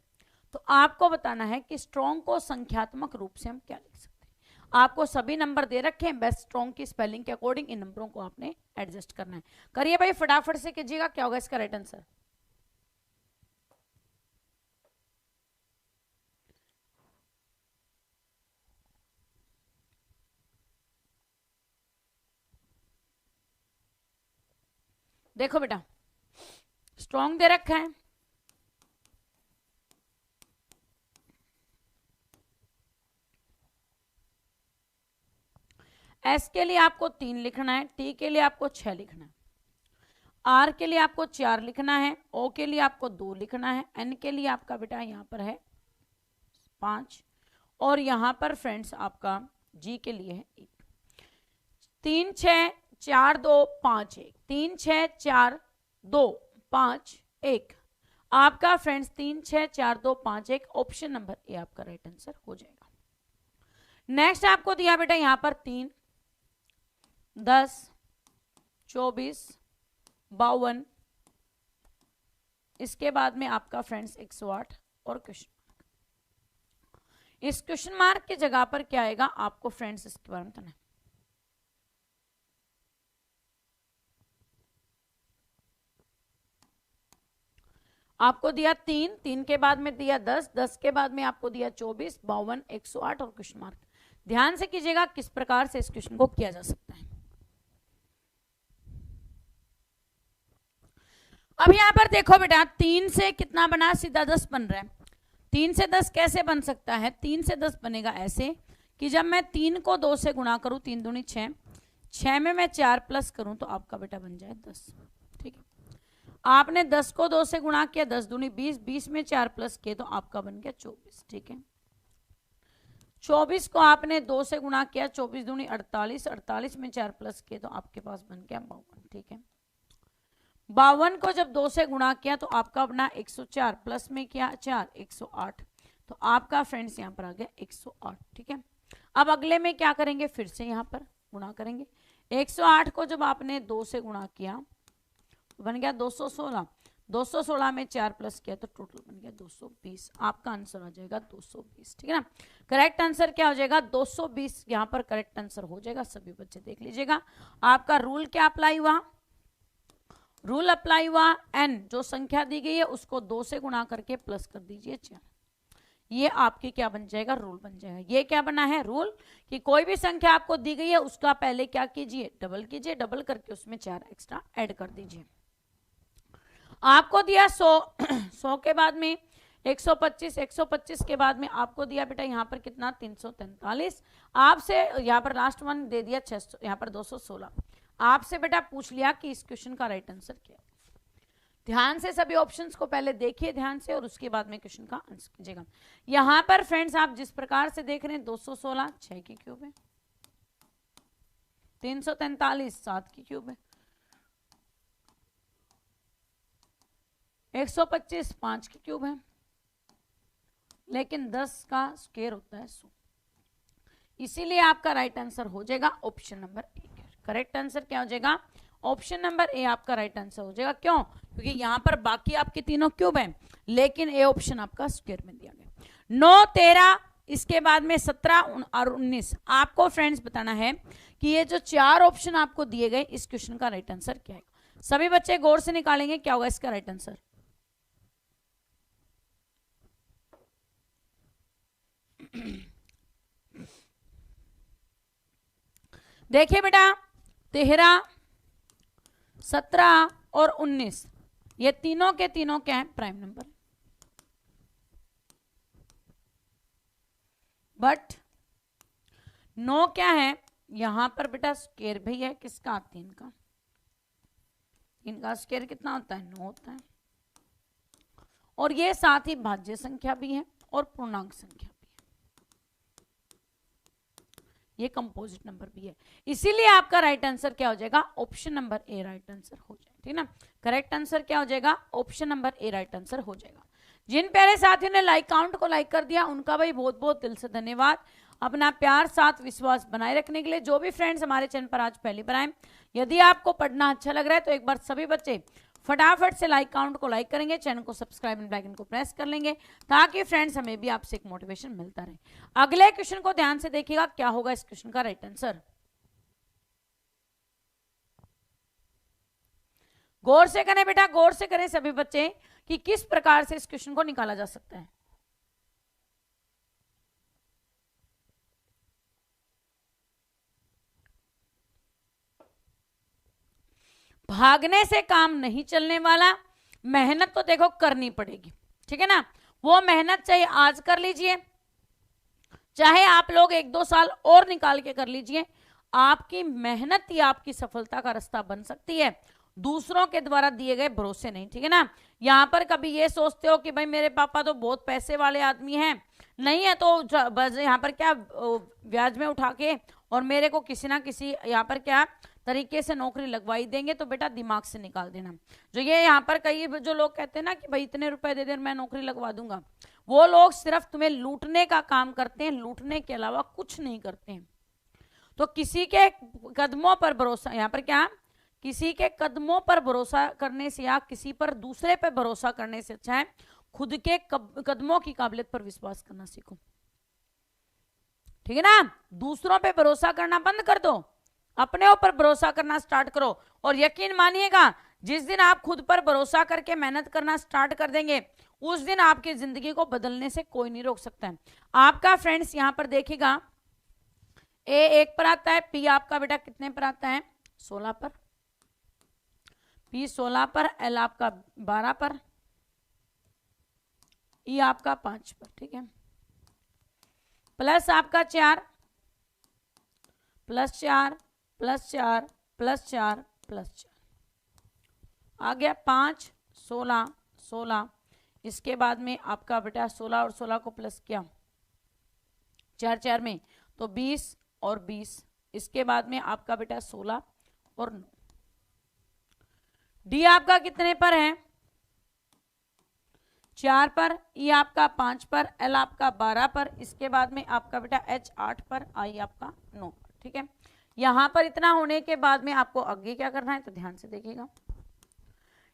तो आपको बताना है कि स्ट्रॉन्ग को संख्यात्मक रूप से हम क्या लिख सकते हैं। आपको सभी नंबर दे रखे हैं, बेस्ट स्ट्रॉन्ग की स्पेलिंग के अकॉर्डिंग इन नंबरों को आपने एडजस्ट करना है। करिए भाई फटाफट से कीजिएगा क्या होगा इसका राइट आंसर। देखो बेटा, स्ट्रॉन्ग दे रखा है, एस के लिए आपको 3 लिखना है, टी के लिए आपको 6 लिखना है, आर के लिए आपको 4 लिखना है, ओ के लिए आपको 2 लिखना है, एन के लिए आपका बेटा यहां पर है 5, और यहां पर फ्रेंड्स आपका जी के लिए है 1। 3 6 4 2 5 1, 3 6 4 2 5 1, आपका फ्रेंड्स 3 6 4 2 5 1, ऑप्शन नंबर ए आपका राइट आंसर हो जाएगा। नेक्स्ट आपको दिया बेटा यहां पर 3 10 24 52, इसके बाद में आपका फ्रेंड्स 108 और क्वेश्चन मार्क। इस क्वेश्चन मार्क की जगह पर क्या आएगा आपको फ्रेंड्स इसके बारे में बताना है। आपको दिया 3, 3 के बाद में दिया 10, 10 के बाद में आपको दिया 24 52 108 और क्वेश्चन मार्क। ध्यान से कीजिएगा किस प्रकार से इस क्वेश्चन को किया जा सकता है। अब यहां पर देखो बेटा 3 से कितना बना, सीधा 10 बन रहा है। 3 से 10 कैसे बन सकता है, 3 से 10 बनेगा ऐसे कि जब मैं 3 को 2 से गुणा करूं, 3 दूनी 6, 6 में मैं 4 प्लस करूं तो आपका बेटा बन जाए 10। ठीक है, आपने 10 को 2 से गुणा किया, 10 दूनी 20, 20 में 4 प्लस किए तो आपका बन गया 24। ठीक है, 24 को आपने 2 से गुणा किया, 24 दूनी 48, 48 में 4 प्लस किए तो आपके पास बन गया 52। ठीक है, 52 को जब 2 से गुणा किया तो आपका बना 104, प्लस में किया 4 108, तो आपका फ्रेंड्स यहां पर आ गया 108। ठीक है, अब अगले में क्या करेंगे, फिर से यहां पर गुणा करेंगे। 108 को जब आपने 2 से गुणा किया तो बन गया 216, 216 में 4 प्लस किया तो टोटल बन गया 220। आपका आंसर आ जाएगा 220। ठीक है ना, करेक्ट आंसर क्या हो जाएगा 220, यहां पर करेक्ट आंसर हो जाएगा। सभी बच्चे देख लीजिएगा, आपका रूल क्या अप्लाई हुआ, रूल अप्लाई हुआ, एन जो संख्या दी गई है उसको 2 से गुणा करके प्लस कर दीजिए 4, ये आपकी क्या बन जाएगा, रूल बन जाएगा। ये क्या बना है, रूल, कि कोई भी संख्या आपको दी गई है उसका पहले क्या कीजिए, डबल कीजिए, डबल करके उसमें 4 एक्स्ट्रा ऐड कर दीजिए। आपको दिया 100, 100 के बाद में 125, 125 के बाद में आपको दिया बेटा यहाँ पर कितना 343, आपसे यहाँ पर लास्ट वन दे दिया 600, यहाँ पर 216। आपसे बेटा पूछ लिया कि इस क्वेश्चन का राइट आंसर क्या है। ध्यान से सभी ऑप्शंस को पहले देखिए ध्यान से, और उसके बाद में क्वेश्चन का आंसर कीजिएगा। यहां पर फ्रेंड्स आप जिस प्रकार से देख रहे हैं 216 6 की क्यूब है, 343 7 की क्यूब है, 125 5 की क्यूब है, लेकिन 10 का स्क्वायर होता है 100, इसीलिए आपका राइट आंसर हो जाएगा option number A. Correct answer क्या हो जाएगा, ऑप्शन नंबर ए आपका राइट आंसर हो जाएगा। क्यों, क्योंकि यहां पर बाकी आपके तीनों क्यूब हैं, लेकिन ए ऑप्शन आपका स्क्वायर में दिया गया। 9 13, इसके बाद में 17 और 19, आपको फ्रेंड्स बताना है कि ये जो 4 ऑप्शन आपको दिए गए इस क्वेश्चन का राइट आंसर क्या है। सभी बच्चे गौर से निकालेंगे क्या होगा इसका राइट आंसर। देखिए बेटा 13 17 और 19 ये तीनों के तीनों क्या है, प्राइम नंबर। बट 9 क्या है, यहां पर बेटा स्क्वायर भी है किसका, 3 का। 3 का स्क्वायर कितना होता है, 9 होता है, और ये साथ ही भाज्य संख्या भी है और पूर्णांक संख्या भी है, ये कंपोजिट नंबर भी है। इसीलिए आपका राइट आंसर क्या हो जाएगा, option number A right answer हो जाएगा। ठीक ना, करेक्ट आंसर क्या हो जाएगा, option number A right answer हो जाएगा। जिन प्यारे साथियों ने लाइक काउंट को लाइक कर दिया उनका भाई बहुत बहुत दिल से धन्यवाद। अपना प्यार साथ विश्वास बनाए रखने के लिए जो भी फ्रेंड्स हमारे चैनल पर आज पहली बार आए, यदि आपको पढ़ना अच्छा लग रहा है तो एक बार सभी बच्चे फटाफट से लाइक काउंट को लाइक करेंगे, चैनल को सब्सक्राइब एंड बेल आइकन को प्रेस कर लेंगे, ताकि फ्रेंड्स हमें भी आपसे एक मोटिवेशन मिलता रहे। अगले क्वेश्चन को ध्यान से देखिएगा, क्या होगा इस क्वेश्चन का राइट आंसर। गौर से करें बेटा, गौर से करें सभी बच्चे कि किस प्रकार से इस क्वेश्चन को निकाला जा सकता है। भागने से काम नहीं चलने वाला, मेहनत तो देखो करनी पड़ेगी, ठीक है ना। वो मेहनत चाहे आज कर लीजिए, चाहे आप लोग 1-2 साल और निकाल के कर लीजिए, आपकी मेहनत ही आपकी सफलता का रास्ता बन सकती है, दूसरों के द्वारा दिए गए भरोसे नहीं, ठीक है ना। यहां पर कभी ये सोचते हो कि भाई मेरे पापा तो बहुत पैसे वाले आदमी हैं, नहीं है तो यहाँ पर क्या ब्याज में उठा के और मेरे को किसी ना किसी यहाँ पर क्या तरीके से नौकरी लगवाई देंगे, तो बेटा दिमाग से निकाल देना। जो ये यहाँ पर कई जो लोग कहते हैं ना कि भाई इतने रुपए दे दे मैं नौकरी लगवा दूंगा, वो लोग सिर्फ तुम्हें लूटने का काम करते हैं, लूटने के अलावा कुछ नहीं करते हैं। तो किसी के कदमों पर भरोसा, यहाँ पर क्या, किसी के कदमों पर भरोसा करने से या किसी पर दूसरे पर भरोसा करने से अच्छा है खुद के कदमों की काबिलियत पर विश्वास करना सीखो, ठीक है ना। दूसरों पे भरोसा करना बंद कर दो, अपने ऊपर भरोसा करना स्टार्ट करो। और यकीन मानिएगा जिस दिन आप खुद पर भरोसा करके मेहनत करना स्टार्ट कर देंगे, उस दिन आपकी जिंदगी को बदलने से कोई नहीं रोक सकता है। आपका फ्रेंड्स यहां पर देखिएगा ए 1 पर आता है, पी आपका बेटा कितने पर आता है 16 पर, पी 16 पर, एल आपका 12 पर, ई आपका 5 पर, ठीक है। प्लस आपका 4 प्लस 4 प्लस 4 प्लस 4 प्लस 4 आ गया 5 16 16। इसके बाद में आपका बेटा 16 और 16 को प्लस किया 4 4 में तो 20 और 20। इसके बाद में आपका बेटा 16 और 9। डी आपका कितने पर है 4 पर, ई आपका 5 पर, एल आपका 12 पर। इसके बाद में आपका बेटा एच 8 पर, आई आपका 9 पर, ठीक है। यहां पर इतना होने के बाद में आपको आगे क्या करना है तो ध्यान से देखिएगा।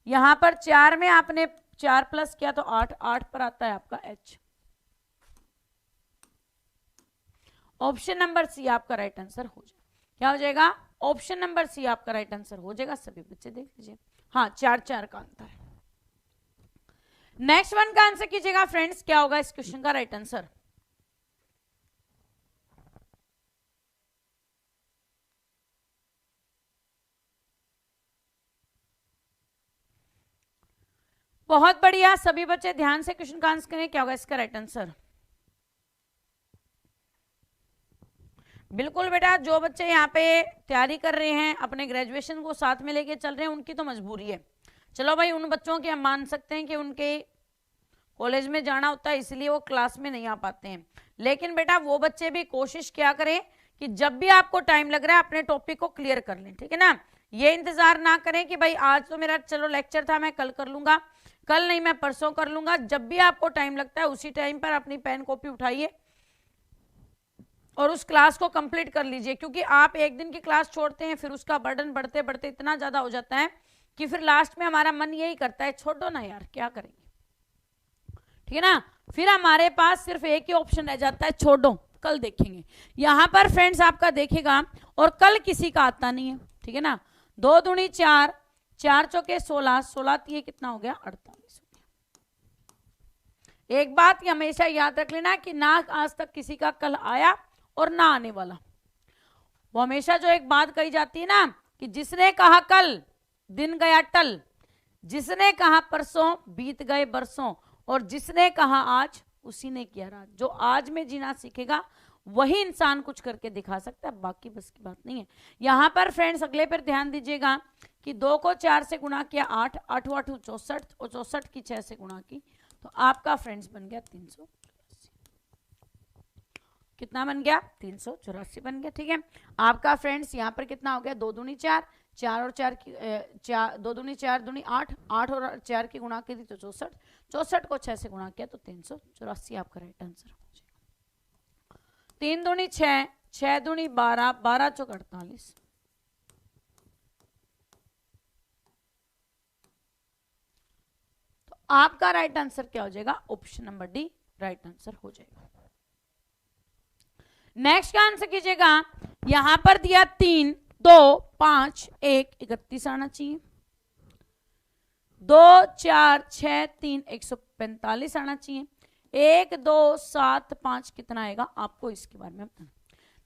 यहां पर 4 में आपने 4 प्लस किया तो 8, 8 पर आता है आपका एच। ऑप्शन नंबर सी आपका राइट आंसर हो जाएगा। क्या हो जाएगा, ऑप्शन नंबर सी आपका राइट आंसर हो जाएगा। सभी बच्चे देख लीजिए, हाँ 4 4 का अंतर है। नेक्स्ट वन का आंसर कीजिएगा फ्रेंड्स, क्या होगा इस क्वेश्चन का राइट आंसर। बहुत बढ़िया, सभी बच्चे ध्यान से क्वेश्चन का आंसर करें, क्या होगा इसका राइट आंसर। बिल्कुल बेटा, जो बच्चे यहाँ पे तैयारी कर रहे हैं, अपने ग्रेजुएशन को साथ में लेके चल रहे हैं, उनकी तो मजबूरी है। चलो भाई, उन बच्चों की हम मान सकते हैं कि उनके कॉलेज में जाना होता है इसलिए वो क्लास में नहीं आ पाते हैं, लेकिन बेटा वो बच्चे भी कोशिश क्या करें कि जब भी आपको टाइम लग रहा है अपने टॉपिक को क्लियर कर लें, ठीक है ना। ये इंतजार ना करें कि भाई आज तो मेरा चलो लेक्चर था मैं कल कर लूंगा, कल नहीं मैं परसों कर लूंगा। जब भी आपको टाइम लगता है उसी टाइम पर अपनी पेन कॉपी उठाइए और उस क्लास को कंप्लीट कर लीजिए, क्योंकि आप एक दिन की क्लास छोड़ते हैं फिर उसका बर्डन बढ़ते बढ़ते इतना ज्यादा हो जाता है कि फिर लास्ट में हमारा मन यही करता है छोड़ो ना यार क्या करेंगे, ठीक है ना। फिर हमारे पास सिर्फ एक ही ऑप्शन रह जाता है, छोड़ो कल देखेंगे। यहां पर फ्रेंड्स आपका देखेगा और कल किसी का आता नहीं है, ठीक है ना। 2 दूनी 4, 4 चौके 16, 16 ये कितना हो गया 48 हो गया। एक बात हमेशा याद रख लेना कि ना आज तक किसी का कल आया और ना आने वाला। वो हमेशा जो एक बात कही जाती है ना कि जिसने कहा कल दिन गया टल, जिसने कहा परसों बीत गए बरसों, और जिसने कहा आज उसी ने किया रात। जो आज में जीना सीखेगा वही इंसान कुछ करके दिखा सकता है, बाकी बस की बात नहीं है। यहां पर फ्रेंड्स अगले पर ध्यान दीजिएगा कि 2 को 4 से गुणा किया 8, 8 8 64 और 64 की 6 से गुणा की तो आपका फ्रेंड्स बन गया 384। कितना बन गया 384 बन गया, ठीक है। आपका फ्रेंड्स यहाँ पर कितना हो गया 2 दूनी 4, 4 और 4 की 2 दूनी 4 दूनी 8, 8 और 4 की गुणा की थी तो 64, 64 को 6 से गुणा किया तो 384 आपका राइट आंसर हो जाएगा। 3 दूनी 6, 6 दूनी 12, 12 चौक 48। तो आपका राइट आंसर क्या हो जाएगा, option number D right answer हो जाएगा। नेक्स्ट का आंसर कीजिएगा, यहां पर दिया 3 2 5 1 31 आना चाहिए, 2 4 6 3 145 आना चाहिए, 1 2 7 5 कितना आएगा आपको इसके बारे में बताना।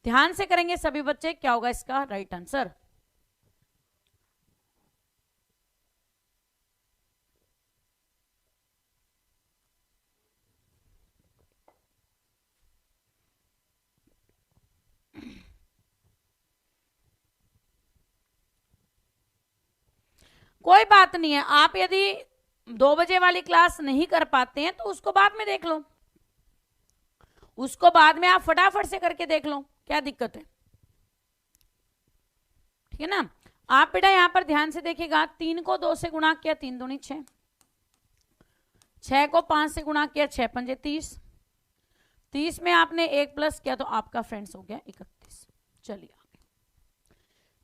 ध्यान से करेंगे सभी बच्चे, क्या होगा इसका राइट आंसर। कोई बात नहीं है, आप यदि 2 बजे वाली क्लास नहीं कर पाते हैं तो उसको बाद में देख लो, उसको बाद में आप फटाफट से करके देख लो, क्या दिक्कत है, ठीक है ना। आप बेटा यहां पर ध्यान से देखिएगा, 3 को 2 से गुणा किया, 3 दूनी 6, 6 को 5 से गुणा किया, 6 पंजे 30, 30 में आपने 1 प्लस किया तो आपका फ्रेंड्स हो गया 31। चलिए आगे,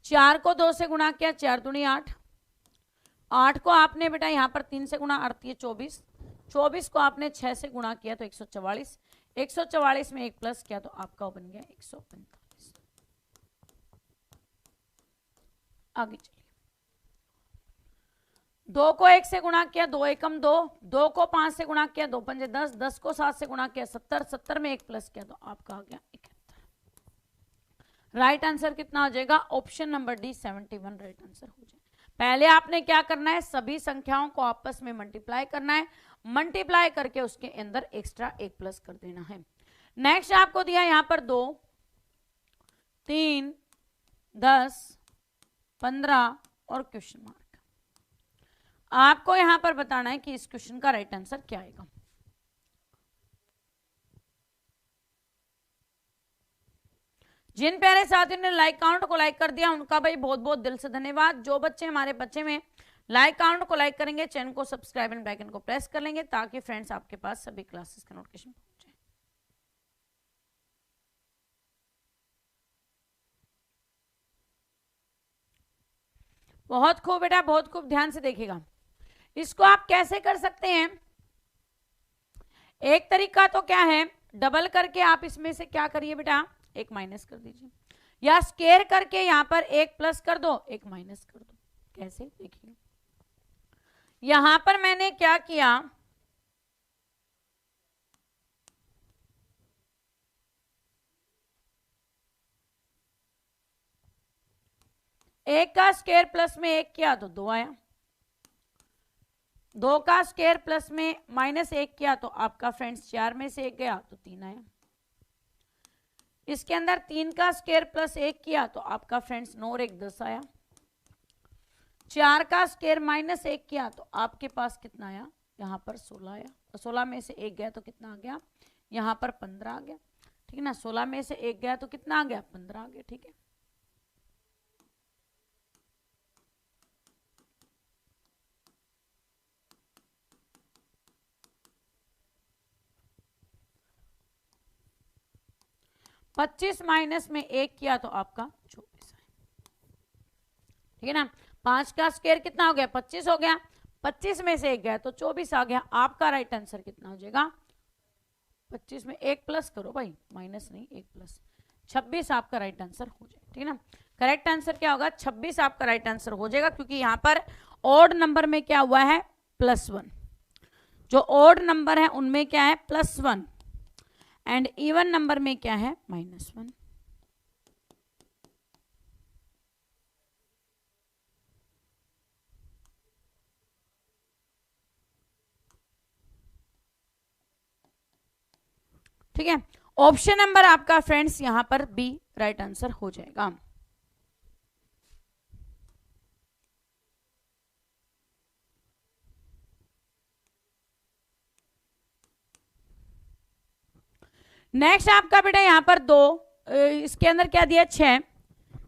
4 को 2 से गुणा किया, 4 दूनी 8, 8 को आपने बेटा यहां पर 3 से गुणा, 8 ये 24, 24 को आपने 6 से गुणा किया तो 144, 144 में 1 प्लस किया तो आपका बन गया 145। आगे चलिए, 2 को 1 से गुणा किया, 2 एकम 2, 2 को 5 से गुणा किया, 2 पंजे 10, 10 को 7 से गुणा किया 70, 70 में 1 प्लस किया तो आपका आ गया 71। राइट आंसर कितना हो जाएगा, option number D 71 right answer हो जाएगा। पहले आपने क्या करना है, सभी संख्याओं को आपस में मल्टीप्लाई करना है, मल्टीप्लाई करके उसके अंदर एक्स्ट्रा 1 प्लस कर देना है। नेक्स्ट आपको दिया यहां पर 2, 3, 10, 15 और क्वेश्चन मार्क। आपको यहां पर बताना है कि इस क्वेश्चन का राइट आंसर क्या आएगा। जिन प्यारे साथियों ने लाइक काउंट को लाइक कर दिया उनका भाई बहुत बहुत दिल से धन्यवाद। जो बच्चे हमारे बच्चे में लाइक काउंट को लाइक करेंगे, चैनल को सब्सक्राइब एंड बेल आइकन को प्रेस कर लेंगे ताकि फ्रेंड्स आपके पास सभी क्लासेस का नोटिफिकेशन पहुंचे। बहुत खूब बेटा, बहुत खूब ध्यान से देखिएगा। इसको आप कैसे कर सकते हैं, एक तरीका तो क्या है, डबल करके आप इसमें से क्या करिए बेटा, 1 माइनस कर दीजिए, या स्केयर करके यहां पर 1 प्लस कर दो, 1 माइनस कर दो। कैसे देखिए, यहां पर मैंने क्या किया, एक का स्केयर प्लस में 1 किया तो 2 आया, 2 का स्केयर प्लस में माइनस 1 किया तो आपका फ्रेंड्स 4 में से 1 गया तो 3 आया। इसके अंदर 3 का स्केयर प्लस 1 किया तो आपका फ्रेंड्स 9 और 1 10 आया। 4 का स्केयर माइनस 1 किया तो आपके पास कितना आया, यहां पर 16 आया, 16 में से 1 गया तो कितना आ गया, यहां पर 15 आ गया, ठीक है ना। 16 में से 1 गया तो कितना आ गया, 15 आ गया, ठीक है। पच्चीस माइनस में 1 किया तो आपका 24 है, ठीक है ना। 5 का स्केयर कितना हो गया, 25 हो गया, 25 में से 1 गया तो 24 आ गया। आपका राइट आंसर कितना हो जाएगा, 25 में 1 प्लस करो भाई, माइनस नहीं 1 प्लस, 26 आपका राइट आंसर हो जाएगा, ठीक है ना। करेक्ट आंसर क्या होगा, 26 आपका राइट आंसर हो जाएगा, क्योंकि यहां पर ऑड नंबर में क्या हुआ है, +1, जो ऑड नंबर है उनमें क्या है, +1, एंड इवन नंबर में क्या है, -1। ठीक है, ऑप्शन नंबर आपका फ्रेंड्स यहां पर बी राइट आंसर हो जाएगा। नेक्स्ट आपका बेटा यहां पर 2, इसके अंदर क्या दिया, 6,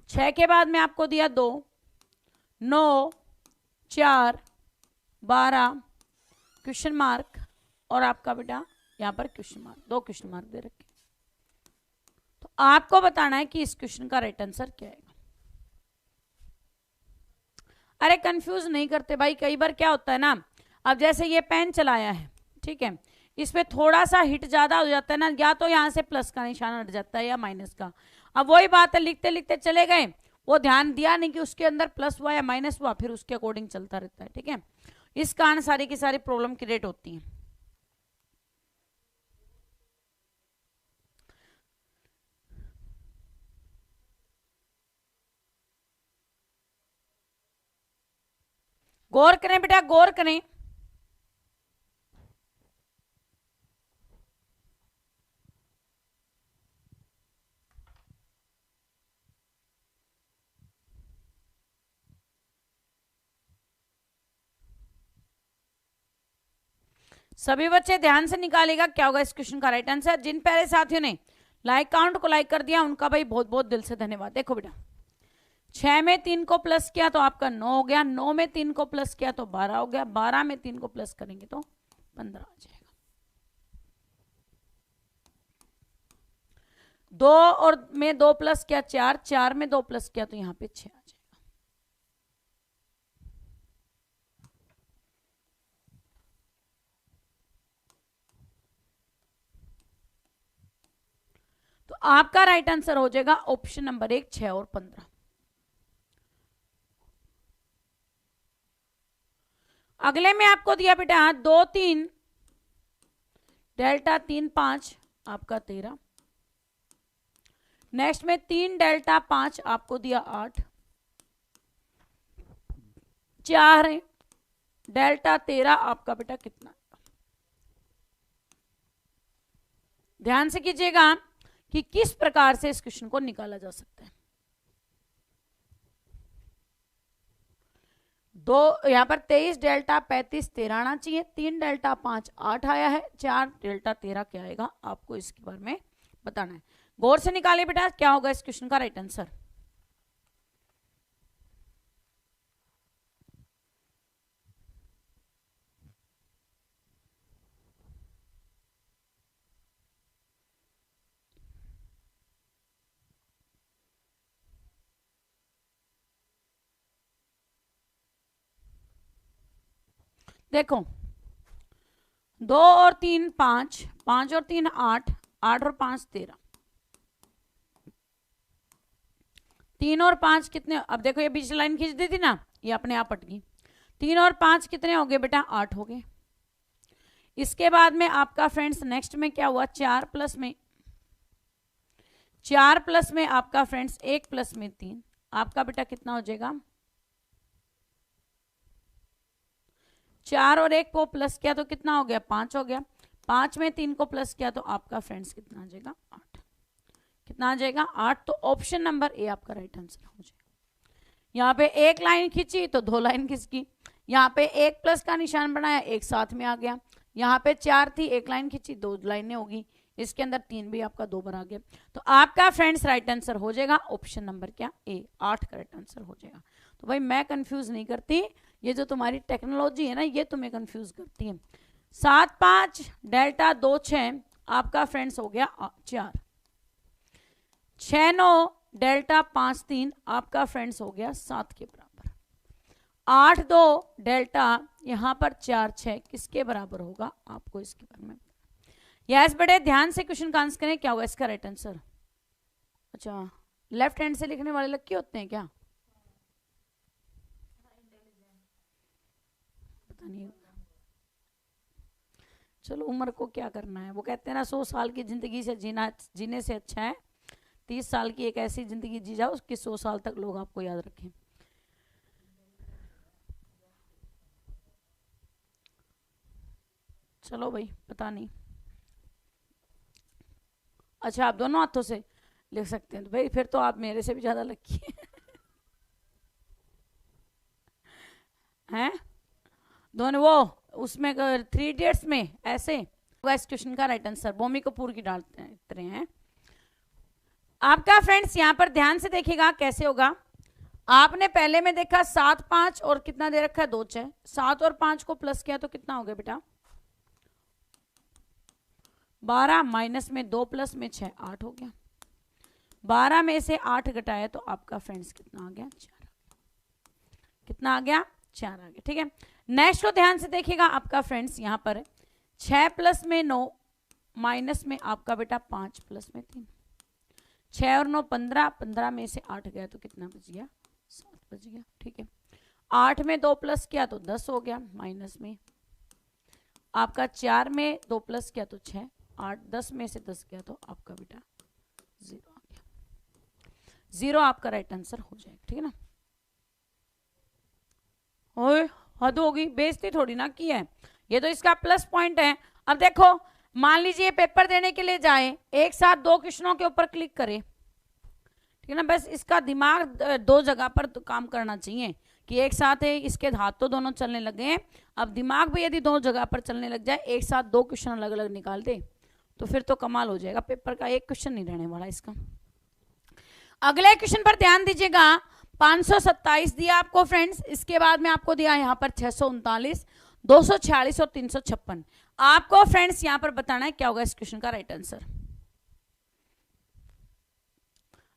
6 के बाद में आपको दिया 2, 9, 4, 12 क्वेश्चन मार्क, और आपका बेटा यहां पर क्वेश्चन मार्क, 2 क्वेश्चन मार्क दे रखे। तो आपको बताना है कि इस क्वेश्चन का राइट आंसर क्या है। अरे कंफ्यूज नहीं करते भाई, कई बार क्या होता है ना, अब जैसे ये पेन चलाया है, ठीक है, इसमें थोड़ा सा हिट ज्यादा हो जाता है ना, या तो यहां से प्लस का निशान हट जाता है या माइनस का। अब वही बात है, लिखते लिखते चले गए, वो ध्यान दिया नहीं कि उसके अंदर प्लस हुआ या माइनस हुआ, फिर उसके अकॉर्डिंग चलता रहता है, ठीक है। इस कारण सारी की सारी प्रॉब्लम क्रिएट होती है। गौर करें बेटा, गौर करें। सभी बच्चे ध्यान से निकालेगा क्या होगा इस क्वेश्चन का राइट आंसर। जिन प्यारे साथियों ने लाइक काउंट को लाइक कर दिया उनका भाई बहुत बहुत दिल से धन्यवाद। देखो बेटा 6 में 3 को प्लस किया तो आपका 9 हो गया, 9 में 3 को प्लस किया तो 12 हो गया, 12 में 3 को प्लस करेंगे तो 15 आ जाएगा। 2 और में 2 प्लस किया 4, 4 में 2 प्लस किया तो यहां पे 6 आ जाएगा। तो आपका राइट आंसर हो जाएगा ऑप्शन नंबर 1, 6 और 15। अगले में आपको दिया बेटा 2 3 डेल्टा 3 5 आपका 13। नेक्स्ट में 3 डेल्टा 5 आपको दिया 8, 4 डेल्टा 13 आपका बेटा कितना। ध्यान से कीजिएगा कि किस प्रकार से इस क्वेश्चन को निकाला जा सकता है। दो यहां पर 23 डेल्टा 35 13 आना चाहिए, 3 डेल्टा 5 8 आया है, 4 डेल्टा 13 क्या आएगा आपको इसके बारे में बताना है। गौर से निकाले बेटा क्या होगा इस क्वेश्चन का राइट आंसर। देखो 2 और 3 5, 5 और 3 8, 8 और 5 13, 3 और 5 कितने। अब देखो ये बीच लाइन खींच दी थी ना, ये अपने आप हट गई। 3 और 5 कितने हो गए बेटा 8 हो गए। इसके बाद में आपका फ्रेंड्स नेक्स्ट में क्या हुआ 4 प्लस में आपका फ्रेंड्स 1 प्लस में 3 आपका बेटा कितना हो जाएगा 4 और 1 को प्लस किया तो कितना हो गया 5 हो गया, 5 में 3 को प्लस किया तो आपका फ्रेंड्स कितना आ जाएगा 8। कितना आ जाएगा 8। तो ऑप्शन नंबर ए आपका राइट आंसर हो जाएगा। यहाँ पे एक लाइन खींची तो 2 लाइन खिसकी, यहाँ पे 1 प्लस का निशान बनाया 1 साथ में आ गया, यहाँ पे 4 थी 1 लाइन खींची 2 लाइनें होगी, इसके अंदर 3 भी आपका 2 बार आ गया। तो आपका फ्रेंड्स राइट आंसर हो जाएगा ऑप्शन नंबर क्या ए 8 का राइट आंसर हो जाएगा। तो भाई मैं कंफ्यूज नहीं करती, ये जो तुम्हारी टेक्नोलॉजी है ना ये तुम्हें कंफ्यूज करती है। 7 5 डेल्टा 2 6 आपका फ्रेंड्स हो गया 4, 6 9 डेल्टा 5 3 आपका फ्रेंड्स हो गया 7 के बराबर, 8 2 डेल्टा यहां पर 4 6 किसके बराबर होगा आपको इसके बारे में। यस बड़े ध्यान से क्वेश्चन का आंसर करें क्या होगा इसका राइट आंसर। अच्छा लेफ्ट हैंड से लिखने वाले लक्की होते हैं क्या, पता नहीं। चलो उम्र को क्या करना है, वो कहते हैं ना 100 साल की जिंदगी से जीने से अच्छा है 30 साल की एक ऐसी जिंदगी जी जाओ उसकी 100 साल तक लोग आपको याद रखें। चलो भाई पता नहीं। अच्छा आप दोनों हाथों से लिख सकते हैं तो भाई फिर तो आप मेरे से भी ज्यादा लकी हैं दोनों। वो उसमें 3 इडियट्स में ऐसे इस क्वेश्चन का राइट आंसर भूमि कपूर की डालते हैं आपका फ्रेंड्स। यहां पर ध्यान से देखिएगा कैसे होगा। आपने पहले में देखा 7 5 और कितना दे रखा है 2 6, 7 और 5 को प्लस किया तो कितना हो गया बेटा 12, माइनस में 2 प्लस में 6 8 हो गया, 12 में से 8 घटाया तो आपका फ्रेंड्स कितना आ गया 4, कितना आ गया 4 आ गया। ठीक है नेक्स्ट को ध्यान से देखिएगा आपका फ्रेंड्स यहां पर 6 प्लस में 9 माइनस में आपका बेटा 5 प्लस में 3, 6 और 9 15, 15 में से 8 गया तो कितना बच गया 7 बच गया। ठीक है 8 में 2 प्लस किया तो 10 हो गया, माइनस में आपका 4 में 2 प्लस किया तो 6, 8 10 में से 10 गया तो आपका बेटा 0 आ गया, 0 आपका राइट आंसर हो जाएगा। ठीक है ना। ओए हद होगी, बेइज्जती थोड़ी ना की है, ये तो इसका प्लस पॉइंट है। अब देखो मान लीजिए पेपर देने के लिए जाए एक साथ 2 क्वेश्चनों के ऊपर क्लिक करे, ठीक है ना, बस इसका दिमाग 2 जगह पर तो काम करना चाहिए कि एक साथ है, इसके हाथ तो दोनों चलने लग गए हैं, अब दिमाग भी यदि दो जगह पर चलने लग जाए, एक साथ दो क्वेश्चन अलग अलग निकाल दे तो फिर तो कमाल हो जाएगा, पेपर का एक क्वेश्चन नहीं रहने वाला इसका। अगले क्वेश्चन पर ध्यान दीजिएगा, 527 दिया आपको फ्रेंड्स, इसके बाद में आपको दिया यहाँ पर 639, 246 और 356। आपको फ्रेंड्स यहाँ पर बताना है क्या होगा इस क्वेश्चन का राइट आंसर।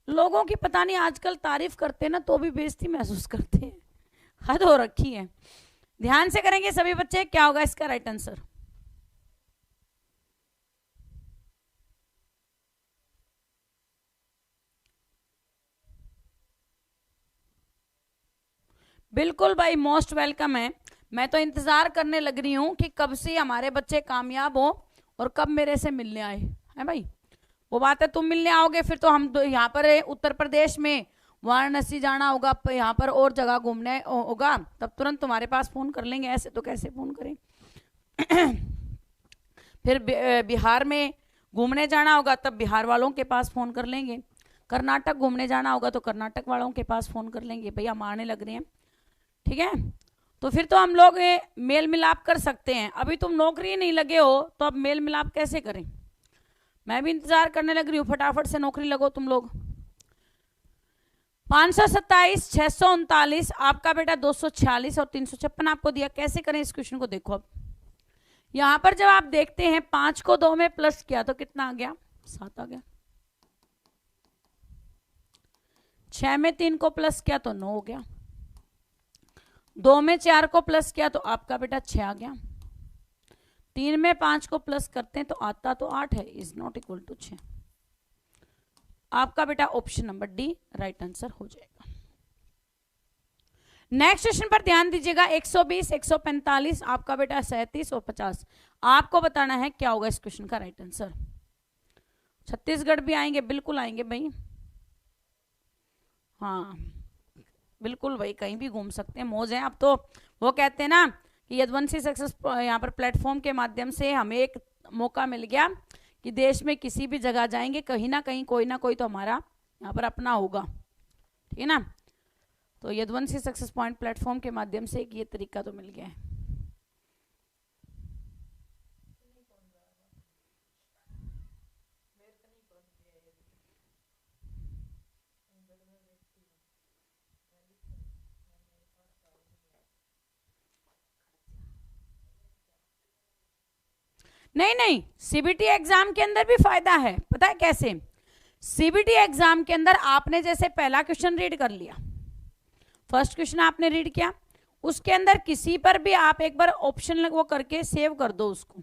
लोगों की पता नहीं आजकल तारीफ करते ना तो भी बेइज्जती महसूस करते हैं, हद हो रखी है। ध्यान से करेंगे सभी बच्चे, क्या होगा इसका राइट आंसर। बिल्कुल भाई, मोस्ट वेलकम है। मैं तो इंतजार करने लग रही हूं कि कब से हमारे बच्चे कामयाब हो और कब मेरे से मिलने आए हैं भाई। वो बात है, तुम मिलने आओगे फिर तो हम यहाँ पर उत्तर प्रदेश में वाराणसी जाना होगा, यहाँ पर और जगह घूमने होगा, तब तुरंत तुम्हारे पास फोन कर लेंगे, ऐसे तो कैसे फोन करें। फिर बिहार में घूमने जाना होगा तब बिहार वालों के पास फोन कर लेंगे, कर्नाटक घूमने जाना होगा तो कर्नाटक वालों के पास फोन कर लेंगे, भैया हम आने लग रहे हैं, ठीक है। तो फिर तो हम लोग मेल मिलाप कर सकते हैं। अभी तुम नौकरी नहीं लगे हो तो अब मेल मिलाप कैसे करें। मैं भी इंतजार करने लग रही हूँ, फटाफट से नौकरी लगो तुम लोग। 527, 639 आपका बेटा, 246 और 356 आपको दिया। कैसे करें इस क्वेश्चन को, देखो अब यहां पर जब आप देखते हैं 5 को 2 में प्लस किया तो कितना आ गया, 7 आ गया। 6 में 3 को प्लस किया तो 9 हो गया। 2 में 4 को प्लस किया तो आपका बेटा 6 आ गया। 3 में 5 को प्लस करते हैं तो आता तो 8 है, इज नॉट इक्वल टू 6। आपका बेटा option number D right answer हो जाएगा। नेक्स्ट क्वेश्चन पर ध्यान दीजिएगा, 120, 145 आपका बेटा 37 और 50। आपको बताना है क्या होगा इस क्वेश्चन का राइट आंसर। छत्तीसगढ़ भी आएंगे, बिल्कुल आएंगे भाई, हाँ बिल्कुल भाई, कहीं भी घूम सकते हैं, मौज है अब तो। वो कहते हैं ना कि यदुवंशी सक्सेस यहाँ पर प्लेटफॉर्म के माध्यम से हमें एक मौका मिल गया कि देश में किसी भी जगह जाएंगे, कहीं ना कहीं कोई ना कोई तो हमारा यहाँ पर अपना होगा, ठीक है ना। तो यदुवंशी सक्सेस पॉइंट प्लेटफॉर्म के माध्यम से एक ये तरीका तो मिल गया है। नहीं नहीं, सीबीटी एग्जाम के अंदर भी फायदा है, पता है कैसे। सीबीटी एग्जाम के अंदर आपने जैसे पहला क्वेश्चन रीड कर लिया, फर्स्ट क्वेश्चन आपने रीड किया, उसके अंदर किसी पर भी आप एक बार ऑप्शन वो करके सेव कर दो उसको,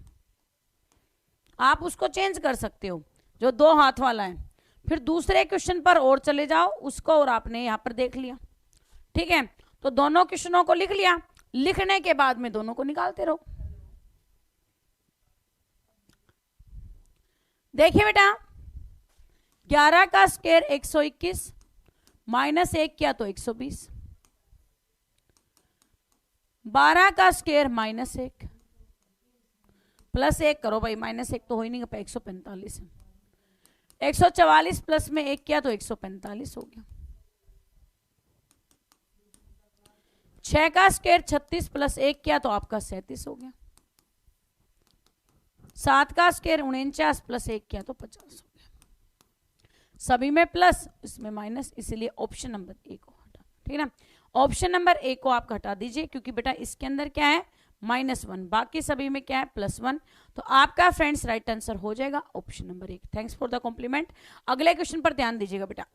आप उसको चेंज कर सकते हो, जो 2 हाथ वाला है। फिर दूसरे क्वेश्चन पर और चले जाओ उसको, और आपने यहाँ पर देख लिया, ठीक है। तो दोनों क्वेश्चनों को लिख लिया, लिखने के बाद में दोनों को निकालते रहो। देखिए बेटा, 11 का स्क्वायर 121, माइनस 1 किया तो 120, 12 का स्क्वायर माइनस 1, प्लस 1 करो भाई, माइनस 1 तो हो ही नहीं, 145 है। 144 प्लस में 1 किया तो 145 हो गया। 6 का स्क्वायर 36 प्लस 1 किया तो आपका 37 हो गया। 7 का स्क्वायर 49 प्लस 1 किया तो 50 हो गया। सभी में प्लस, इसमें माइनस, इसलिए ऑप्शन नंबर ए को हटा, ठीक है ना। ऑप्शन नंबर ए को आप हटा दीजिए, क्योंकि बेटा इसके अंदर क्या है, -1, बाकी सभी में क्या है, +1। तो आपका फ्रेंड्स राइट आंसर हो जाएगा option number 1। Thanks for the compliment. अगले क्वेश्चन पर ध्यान दीजिएगा बेटा।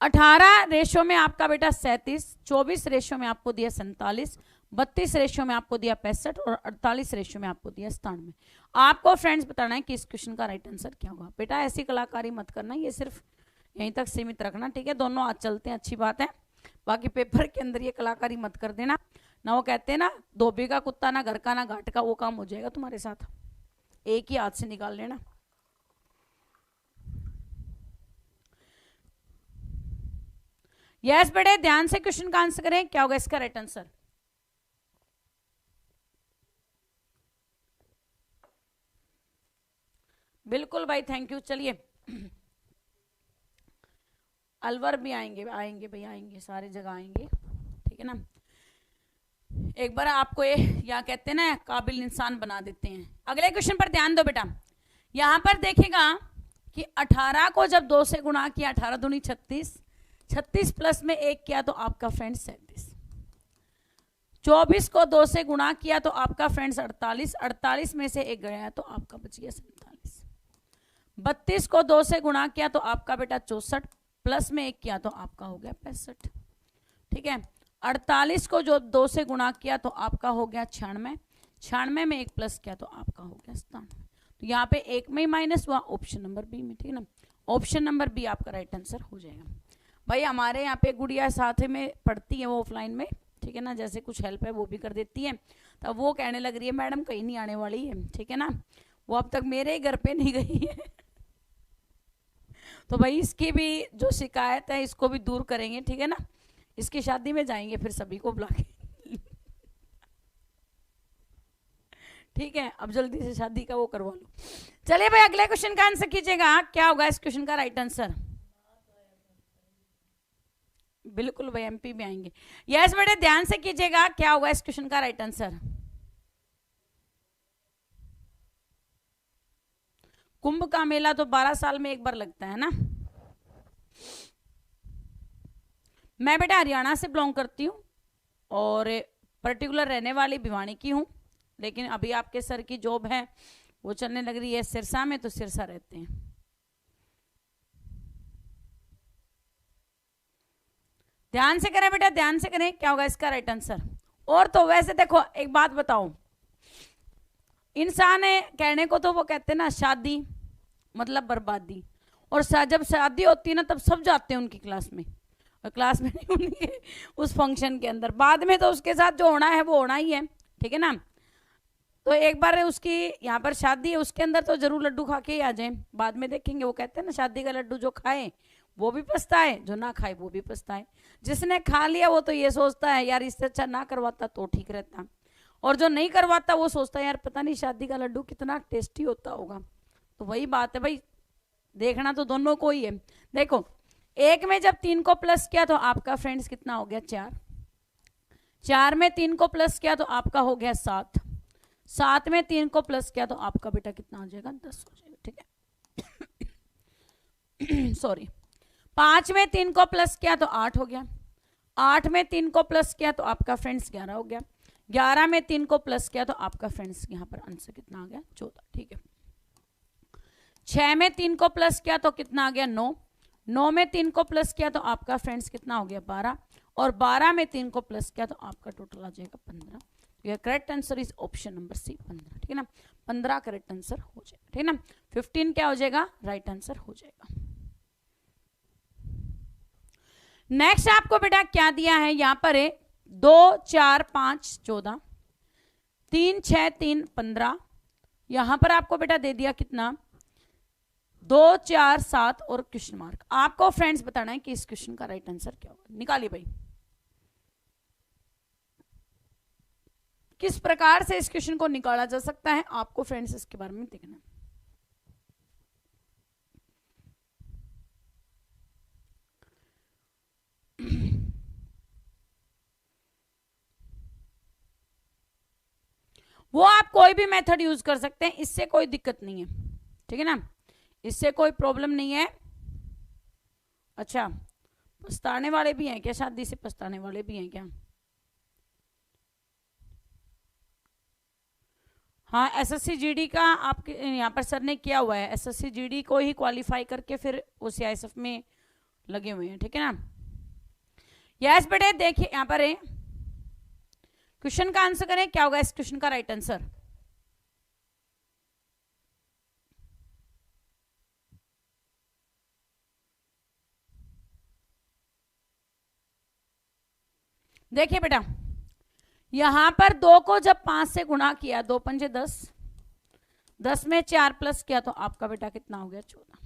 18 रेशो में आपका बेटा 37, 24 रेशो में आपको दिया 47, 32 रेशो में आपको दिया 65 और 48 रेशो में आपको दिया 97। आपको फ्रेंड्स बताना है कि इस क्वेश्चन का राइट आंसर क्या होगा। बेटा ऐसी कलाकारी मत करना, ये सिर्फ यहीं तक सीमित रखना, ठीक है। दोनों आज चलते हैं, अच्छी बात है, बाकी पेपर के अंदर ये कलाकारी मत कर देना ना। वो कहते हैं ना, धोबी का कुत्ता ना घर का ना घाट का, वो काम हो जाएगा तुम्हारे साथ, एक ही हाथ से निकाल लेना। यस बेटे, ध्यान से क्वेश्चन का आंसर करें, क्या होगा इसका राइट आंसर। बिल्कुल भाई, थैंक यू। चलिए अलवर भी आएंगे, आएंगे भाई आएंगे, सारी जगह आएंगे, ठीक है ना। एक बार आपको ये या कहते हैं ना काबिल इंसान बना देते हैं। अगले क्वेश्चन पर ध्यान दो बेटा, यहां पर देखेगा कि 18 को जब 2 से गुणा किया, 18 दूनी 36, 36 प्लस में 1 किया तो आपका फ्रेंड 37, 24 को 2 से गुणा किया तो आपका फ्रेंड्स 48, 48 में से 1 गया तो आपका बच गया 47, 32 को 2 से गुणा किया तो आपका बेटा 64, प्लस में 1 किया तो आपका हो गया 65, ठीक है। 48 को जो 2 से गुणा किया तो आपका हो गया 96, 96 में 1 प्लस किया तो आपका हो गया 97। तो यहाँ पे 1 में ही माइनस हुआ, ऑप्शन नंबर बी में, ठीक है ना। ऑप्शन नंबर बी आपका राइट आंसर हो जाएगा। भाई हमारे यहाँ पे गुड़िया साथ में पढ़ती है वो ऑफलाइन में, ठीक है ना, जैसे कुछ हेल्प है वो भी कर देती है। तो वो कहने लग रही है मैडम कहीं नहीं आने वाली है, ठीक है ना, वो अब तक मेरे ही घर पे नहीं गई है। तो भाई इसकी भी जो शिकायत है इसको भी दूर करेंगे, ठीक है ना। इसकी शादी में जाएंगे फिर सभी को बुला के। ठीक है, अब जल्दी से शादी का वो करवा लो। चलिए भाई अगले क्वेश्चन का आंसर कीजिएगा, क्या होगा इस क्वेश्चन का राइट आंसर। बिल्कुल भाई एमपी भी आएंगे। यस बेटे ध्यान से कीजिएगा, क्या होगा इस क्वेश्चन का राइट आंसर। कुंभ का मेला तो 12 साल में एक बार लगता है ना। मैं बेटा हरियाणा से बिलोंग करती हूँ और पर्टिकुलर रहने वाली भिवानी की हूँ, लेकिन अभी आपके सर की जॉब है वो चलने लग रही है सिरसा में, तो सिरसा रहते हैं। ध्यान से करें बेटा, ध्यान से करें, क्या होगा इसका राइट आंसर। और तो वैसे देखो एक बात बताऊं, इंसान है कहने को तो वो कहते हैं ना शादी मतलब बर्बादी, और जब शादी होती है ना तब सब जाते हैं उनकी क्लास में, और क्लास में नहीं उनके उस फंक्शन के अंदर, बाद में तो उसके साथ जो होना है वो होना ही है, ठीक है ना। तो एक बार उसकी यहाँ पर शादी है, उसके अंदर तो जरूर लड्डू खा के ही आ जाए, बाद में देखेंगे। वो कहते हैं ना शादी का लड्डू जो खाए वो भी पछताए, जो ना खाए वो भी पछताए। जिसने खा लिया वो तो ये सोचता है यार इससे अच्छा ना करवाता तो ठीक रहता, और जो नहीं करवाता वो सोचता है यार पता नहीं शादी का लड्डू कितना टेस्टी होता होगा। तो वही बात है भाई, देखना तो दोनों को ही है। देखो 1 में जब 3 को प्लस किया तो आपका फ्रेंड्स कितना हो गया 4, 4 में 3 को प्लस किया तो आपका हो गया 7, 7 में 3 को प्लस किया तो आपका बेटा कितना हो जाएगा 10 हो जाएगा, ठीक है। सॉरी, 5 में 3 को प्लस किया तो 8 हो गया, 8 में 3 को प्लस किया तो आपका फ्रेंड्स 11 हो गया, 11 में 3 को प्लस किया तो आपका फ्रेंड्स यहाँ पर आंसर कितना आ गया 14, ठीक है। 6 में 3 को प्लस किया तो कितना आ गया 9, 9 में 3 को प्लस किया तो आपका फ्रेंड्स कितना हो गया 12, और 12 में 3 को प्लस किया तो आपका टोटल आ जाएगा 15। तो correct answer is option number C 15, ठीक है ना। 15 करेक्ट आंसर हो जाएगा, ठीक है ना। 15 क्या हो जाएगा राइट आंसर हो जाएगा। नेक्स्ट आपको बेटा क्या दिया है यहाँ पर है 2 4 5 14, 3 6 3 15, यहां पर आपको बेटा दे दिया कितना 2 4 7 और क्वेश्चन मार्क। आपको फ्रेंड्स बताना है कि इस क्वेश्चन का राइट आंसर क्या होगा। निकालिए भाई, किस प्रकार से इस क्वेश्चन को निकाला जा सकता है, आपको फ्रेंड्स इसके बारे में देखना है। वो आप कोई भी मेथड यूज कर सकते हैं, इससे कोई दिक्कत नहीं है, ठीक है ना, इससे कोई प्रॉब्लम नहीं है। अच्छा, पछताने वाले भी हैं क्या, शादी से पछताने वाले भी हैं क्या। हाँ, एसएससी जीडी का आपके यहाँ पर सर ने किया हुआ है, एसएससी जीडी को ही क्वालिफाई करके फिर वो सीआईएसएफ में लगे हुए हैं, ठीक है ना। यस बेटे देखिए यहाँ पर है, क्वेश्चन का आंसर करें, क्या होगा इस क्वेश्चन का राइट आंसर। देखिए बेटा यहां पर 2 को जब 5 से गुणा किया, 2 पंजे 10, 10 में 4 प्लस किया तो आपका बेटा कितना हो गया 14।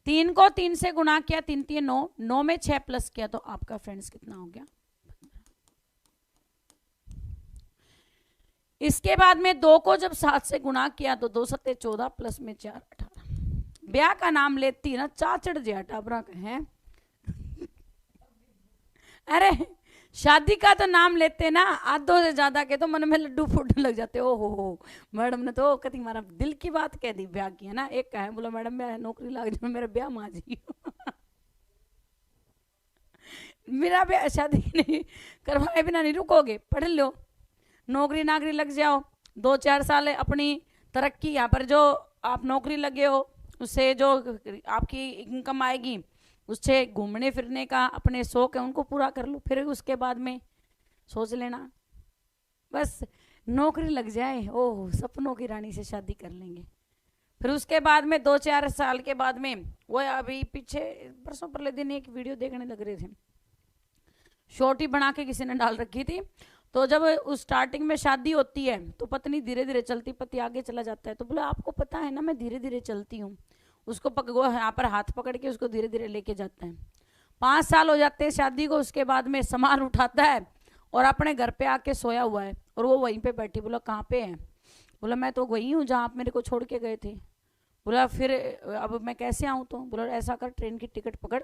3 को 3 से गुणा किया, 3 3 9, 9 में 6 प्लस किया तो आपका फ्रेंड्स कितना हो गया 15। इसके बाद में 2 को जब 7 से गुणा किया तो 2 7 14 प्लस में 4 18, ब्याह का नाम लेती है ना चाचड़ जिया टाबरा का है। अरे शादी का तो नाम लेते ना आधों से ज्यादा के तो मन में लड्डू फूटने लग जाते। ओ हो मैडम ने तो कभी हमारा दिल की बात कह दी ब्याह की है ना। एक कहे बोला मैडम मैं नौकरी लग जाए मेरा ब्याह माँ जी। मेरा ब्याह शादी नहीं करवाए बिना नहीं रुकोगे, पढ़ लो नौकरी नाकरी लग जाओ 2-4 साल अपनी तरक्की यहाँ पर जो आप नौकरी लगे हो उससे जो आपकी इनकम आएगी उससे घूमने फिरने का अपने शौक है उनको पूरा कर लो, फिर उसके बाद में सोच लेना बस नौकरी लग जाए ओह सपनों की रानी से शादी कर लेंगे। फिर उसके बाद में 2-4 साल के बाद में वो अभी पीछे परसों परले दिन एक वीडियो देखने लग रहे थे, शॉर्ट ही बना के किसी ने डाल रखी थी। तो जब उस स्टार्टिंग में शादी होती है तो पत्नी धीरे धीरे चलती, पति आगे चला जाता है। तो बोला आपको पता है ना मैं धीरे धीरे चलती हूँ। उसको वो यहाँ पर हाथ पकड़ के उसको धीरे धीरे लेके जाता है। 5 साल हो जाते हैं शादी को, उसके बाद में सामान उठाता है और अपने घर पे आके सोया हुआ है और वो वहीं पे बैठी। बोला कहाँ पे है? बोला मैं तो वही हूँ जहाँ आप मेरे को छोड़ के गए थे। बोला फिर अब मैं कैसे आऊँ? तो बोला ऐसा कर ट्रेन की टिकट पकड़,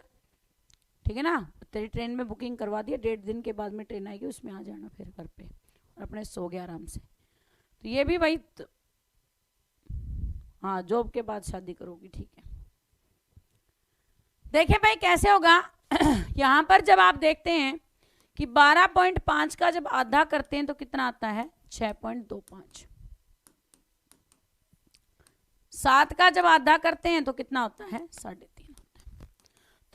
ठीक है ना, तेरी ट्रेन में बुकिंग करवा दिया, 1.5 दिन के बाद में ट्रेन आएगी उसमें आ जाना फिर घर पे, और अपने सो गया आराम से। तो ये भी भाई हाँ जॉब के बाद शादी करोगी, ठीक है। देखिए भाई कैसे होगा। यहाँ पर जब आप देखते हैं कि 12.5 का जब आधा करते हैं तो कितना आता है 6.25। 7 का जब आधा करते हैं तो कितना होता है 3.5।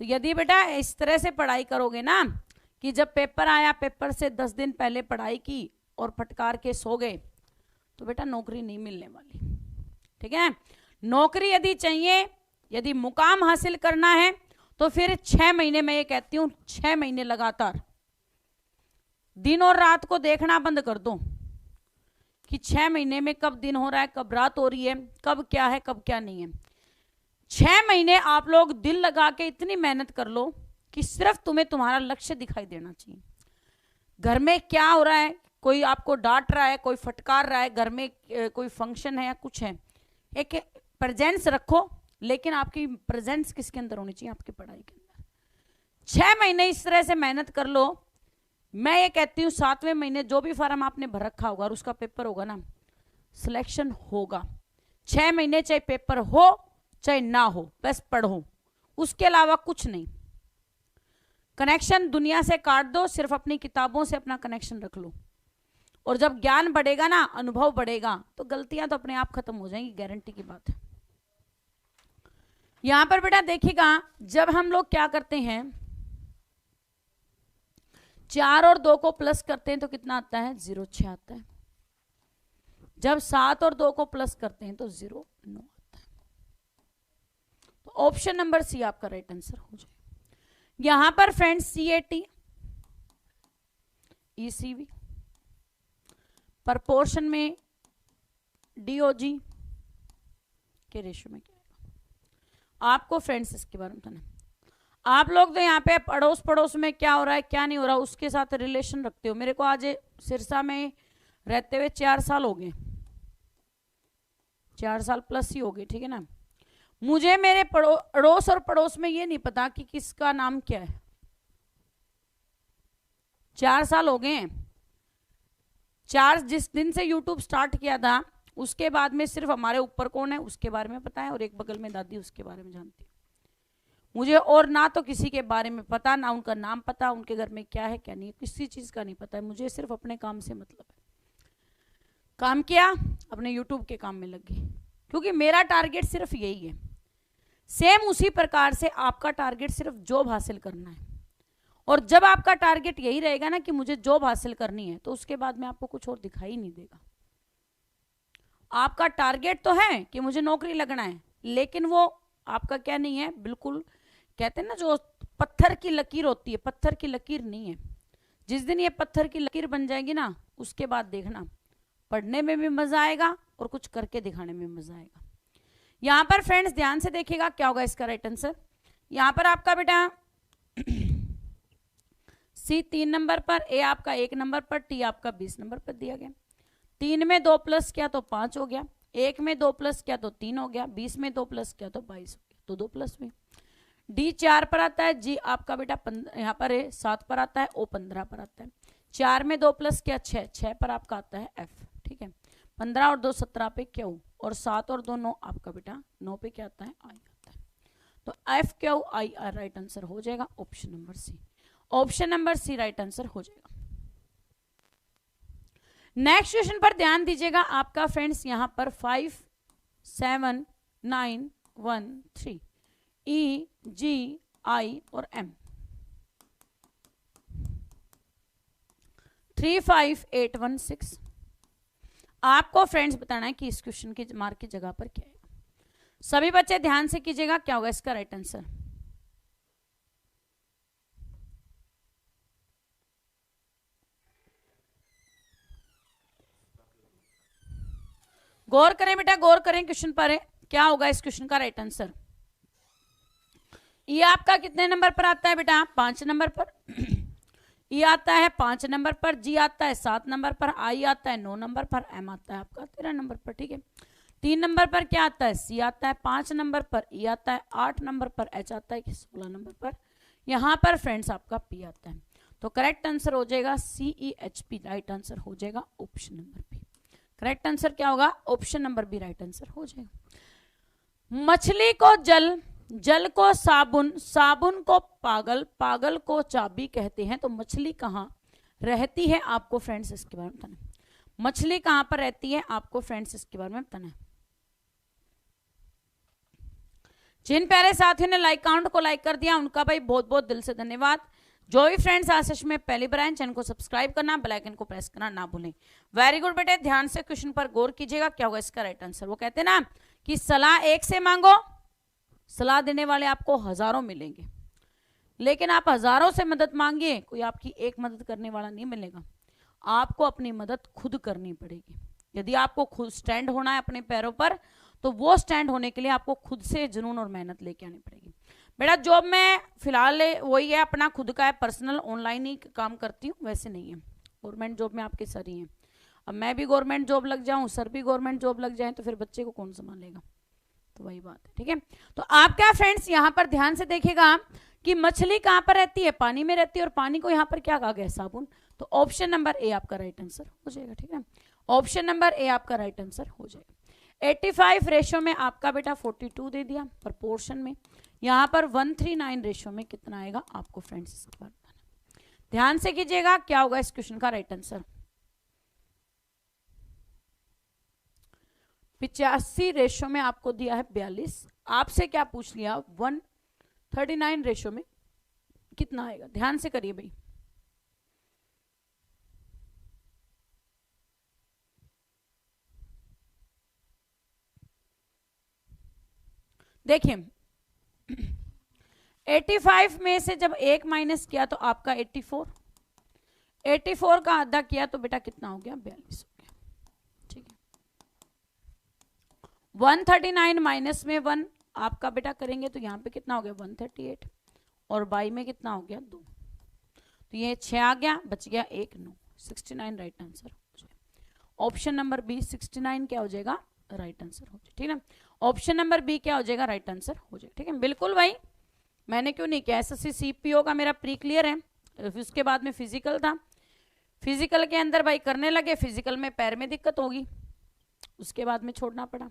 तो यदि बेटा इस तरह से पढ़ाई करोगे ना कि जब पेपर आया पेपर से 10 दिन पहले पढ़ाई की और फटकार के सो गए तो बेटा नौकरी नहीं मिलने वाली, ठीक है। नौकरी यदि चाहिए, यदि मुकाम हासिल करना है तो फिर 6 महीने में ये कहती हूँ 6 महीने लगातार दिन और रात को देखना बंद कर दो कि 6 महीने में कब दिन हो रहा है, कब रात हो रही है, कब क्या है कब क्या नहीं है। 6 महीने आप लोग दिल लगा के इतनी मेहनत कर लो कि सिर्फ तुम्हें तुम्हारा लक्ष्य दिखाई देना चाहिए। घर में क्या हो रहा है, कोई आपको डांट रहा है, कोई फटकार रहा है, घर में कोई फंक्शन है या कुछ है, एक प्रेजेंस रखो, लेकिन आपकी प्रेजेंस किसके अंदर होनी चाहिए? आपकी पढ़ाई के अंदर। 6 महीने इस तरह से मेहनत कर लो। मैं ये कहती हूँ 7वें महीने जो भी फॉर्म आपने भर रखा होगा और उसका पेपर होगा ना, सिलेक्शन होगा। 6 महीने चाहे पेपर हो चाहे ना हो, बस पढ़ो, उसके अलावा कुछ नहीं। कनेक्शन दुनिया से काट दो, सिर्फ अपनी किताबों से अपना कनेक्शन रख लो। और जब ज्ञान बढ़ेगा ना, अनुभव बढ़ेगा, तो गलतियां तो अपने आप खत्म हो जाएंगी, गारंटी की बात है। यहां पर बेटा देखिएगा जब हम लोग क्या करते हैं 4 और 2 को प्लस करते हैं तो कितना आता है 0.6 आता है। जब 7 और 2 को प्लस करते हैं तो 0.9 आता है। तो ऑप्शन नंबर सी आपका राइट आंसर हो जाए। यहां पर फ्रेंड्स CAT ECV प्रपोर्शन में DOG के रेशियो में क्या आएगा आपको फ्रेंड्स इसके बारे में बताना। आप लोग तो यहाँ पे अड़ोस पड़ोस में क्या हो रहा है क्या नहीं हो रहा उसके साथ रिलेशन रखते हो। मेरे को आज सिरसा में रहते हुए 4 साल हो गए, 4 साल प्लस ही हो गए, ठीक है ना। मुझे मेरे अड़ोस और पड़ोस में ये नहीं पता कि किसका नाम क्या है। 4 साल हो गए हैं। 4 जिस दिन से YouTube स्टार्ट किया था उसके बाद में सिर्फ हमारे ऊपर कौन है उसके बारे में पता है, और एक बगल में दादी उसके बारे में जानती है। मुझे और ना तो किसी के बारे में पता, ना उनका नाम पता, उनके घर में क्या है क्या नहीं, किसी चीज का नहीं पता है। मुझे सिर्फ अपने काम से मतलब है। काम किया, अपने YouTube के काम में लग गई, क्योंकि मेरा टारगेट सिर्फ यही है। सेम उसी प्रकार से आपका टारगेट सिर्फ जॉब हासिल करना है। और जब आपका टारगेट यही रहेगा ना कि मुझे जॉब हासिल करनी है, तो उसके बाद में आपको कुछ और दिखाई नहीं देगा। आपका टारगेट तो है कि मुझे नौकरी लगना है, लेकिन वो आपका क्या नहीं है, बिल्कुल कहते हैं ना जो पत्थर की लकीर होती है, पत्थर की लकीर नहीं है। जिस दिन ये पत्थर की लकीर बन जाएगी ना, उसके बाद देखना पढ़ने में भी मजा आएगा और कुछ करके दिखाने में मजा आएगा। यहां पर फ्रेंड्स ध्यान से देखिएगा क्या होगा इसका राइट आंसर। यहां पर आपका बेटा C 3 नंबर पर, A आपका 1 नंबर पर, T आपका 20 नंबर पर दिया गया। 3 में 2 प्लस किया तो 5 हो गया, 1 में 2 प्लस किया तो 3 हो गया, 20 में 2 प्लस किया तो 22 हो गया, तो 2 प्लस में। डी 4 पर आता है, जी आपका बेटा यहाँ पर है 7 पर आता है, ओ 15 पर आता है। 4 में 2 प्लस किया 6, 6 पर आपका आता है एफ, ठीक है। 15 और 2 17 पे क्यू, और 7 और 2 9 आपका बेटा 9 पे क्या आता है, आई आता है। तो F Q I R right answer हो जाएगा option number C. Option number C right answer हो जाएगा। नेक्स्ट क्वेश्चन पर ध्यान दीजिएगा आपका फ्रेंड्स, यहां पर 5 7 9 1 3 ई जी आई और एम 3 5 8 1 6। आपको फ्रेंड्स बताना है कि इस क्वेश्चन के मार्क की जगह पर क्या है। सभी बच्चे ध्यान से कीजिएगा, क्या होगा इसका राइट आंसर। गौर करें बेटा, गौर करें क्वेश्चन पर है, क्या होगा इस क्वेश्चन का राइट आंसर। ये आपका कितने नंबर पर आता है बेटा, 5 नंबर पर। ये आता है 5 नंबर पर, जी आता है 7 नंबर पर, आई आता है 9 नंबर पर, एम आता है आपका 13 नंबर पर, ठीक है। 3 नंबर पर क्या आता है, सी आता है 5 नंबर पर, ई आता है 8 नंबर पर, एच आता है 16 नंबर पर, यहाँ पर फ्रेंड्स आपका पी आता है। तो करेक्ट आंसर हो जाएगा C E H P, right answer हो जाएगा option number B. Correct answer क्या होगा, option number B right answer हो जाएगा। मछली को जल, जल को साबुन, साबुन को पागल, पागल को चाबी कहते हैं। तो मछली कहाँ रहती है आपको फ्रेंड्स इसके बारे में बताना है। मछली कहां पर रहती है आपको फ्रेंड्स इसके बारे में बताना है। जिन प्यारे साथियों ने लाइक काउंट को लाइक कर दिया उनका भाई बहुत बहुत दिल से धन्यवाद। जो भी फ्रेंड्स आज सेशन में पहली बार आए चैनल को सब्सक्राइब करना, बेल आइकन को प्रेस करना ना भूलें। वेरी गुड बेटे, ध्यान से क्वेश्चन पर गौर कीजिएगा, क्या होगा इसका राइट आंसर। वो कहते हैं ना कि सलाह एक से मांगो, सलाह देने वाले आपको हजारों मिलेंगे, लेकिन आप हजारों से मदद मांगिए, कोई आपकी एक मदद करने वाला नहीं मिलेगा। आपको अपनी मदद खुद करनी पड़ेगी। यदि आपको खुद स्टैंड होना है अपने पैरों पर, तो वो स्टैंड होने के लिए आपको खुद से जुनून और मेहनत लेके आनी पड़ेगी। बेटा जॉब में फिलहाल वही है, अपना खुद का है, पर्सनल ऑनलाइन ही काम करती हूँ, वैसे नहीं है। गवर्नमेंट जॉब में आपके सर ही हैं। अब मैं भी गवर्नमेंट जॉब लग जाऊँ, सर भी गवर्नमेंट जॉब लग जाए, तो फिर बच्चे को कौन संभालेगा। तो वही बात है, ठीक है। तो आप क्या फ्रेंड्स यहाँ पर ध्यान से देखिएगा कि मछली कहाँ पर रहती है, पानी में रहती है, और पानी को यहाँ पर क्या कहा गया, साबुन। तो ऑप्शन नंबर ए आपका राइट आंसर हो जाएगा, ठीक है। ऑप्शन नंबर ए आपका राइट आंसर हो जाएगा। 85 रेशो में आपका बेटा 42 दे दिया प्रपोर्शन में, यहाँ पर 139 रेशो में कितना आएगा आपको फ्रेंड्स इसके बारे में बताना। ध्यान से कीजिएगा, क्या होगा इस क्वेश्चन का राइट आंसर। 85 रेशो में आपको दिया है 42, आपसे क्या पूछ लिया 139 रेशो में कितना आएगा। ध्यान से करिए भाई। देखिए 85 में से जब एक माइनस किया तो आपका 84, 84 का आधा किया तो बेटा कितना हो गया 42 हो गया, ठीक है। 139 माइनस में 1 आपका बेटा करेंगे तो यहाँ पे कितना हो गया 138, और बाई में कितना हो गया 2, तो ये 6 आ गया, बच गया 1 9, 69 राइट आंसर हो जाएगा। ऑप्शन नंबर बी 69 क्या हो जाएगा राइट आंसर हो जाएगा, ठीक है। ऑप्शन नंबर बी क्या हो जाएगा राइट आंसर हो जाएगा, ठीक है। बिल्कुल भाई, मैंने क्यों नहीं किया, एसएससी सीपीओ का मेरा प्री क्लियर है, उसके बाद में फिजिकल था, फिजिकल के अंदर भाई करने लगे, फिजिकल में पैर में दिक्कत होगी, उसके बाद में छोड़ना पड़ा।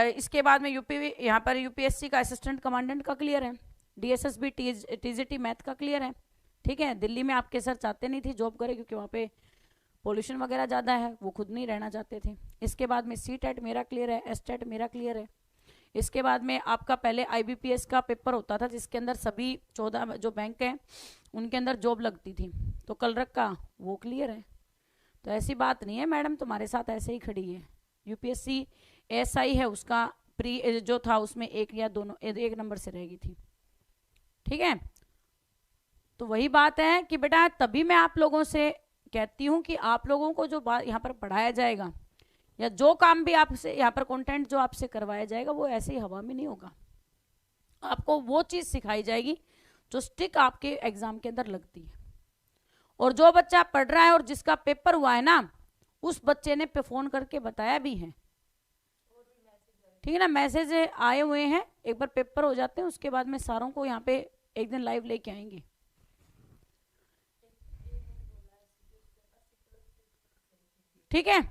इसके बाद में यूपी यहाँ पर यूपीएससी का असिस्टेंट कमांडेंट का क्लियर है, डीएसएसबी टीजीटी मैथ का क्लियर है, ठीक है। दिल्ली में आपके सर चाहते नहीं थे जॉब करे, क्योंकि वहाँ पे पोल्यूशन वगैरह ज़्यादा है, वो खुद नहीं रहना चाहते थे। इसके बाद में सी टेट मेरा क्लियर है, एस टेट मेरा क्लियर है। इसके बाद में आपका पहले आईबीपीएस का पेपर होता था, जिसके अंदर सभी 14 जो बैंक हैं उनके अंदर जॉब लगती थी, तो कलरक का वो क्लियर है। तो ऐसी बात नहीं है, मैडम तुम्हारे साथ ऐसे ही खड़ी है। यूपीएससी एसआई है, उसका प्री जो था उसमें एक या दोनों एक नंबर से रहेगी थी, ठीक है। तो वही बात है कि बेटा तभी मैं आप लोगों से कहती हूँ कि आप लोगों को जो बात यहाँ पर पढ़ाया जाएगा, या जो काम भी आपसे यहाँ पर कंटेंट जो आपसे करवाया जाएगा, वो ऐसे ही हवा में नहीं होगा। आपको वो चीज़ सिखाई जाएगी जो स्टिक आपके एग्जाम के अंदर लगती है। और जो बच्चा पढ़ रहा है और जिसका पेपर हुआ है ना, उस बच्चे ने पे फोन करके बताया भी है ठीक है ना, मैसेज आए हुए हैं, एक बार पेपर हो जाते हैं उसके बाद में सारों को यहाँ पे एक दिन लाइव लेके आएंगे। ठीक है,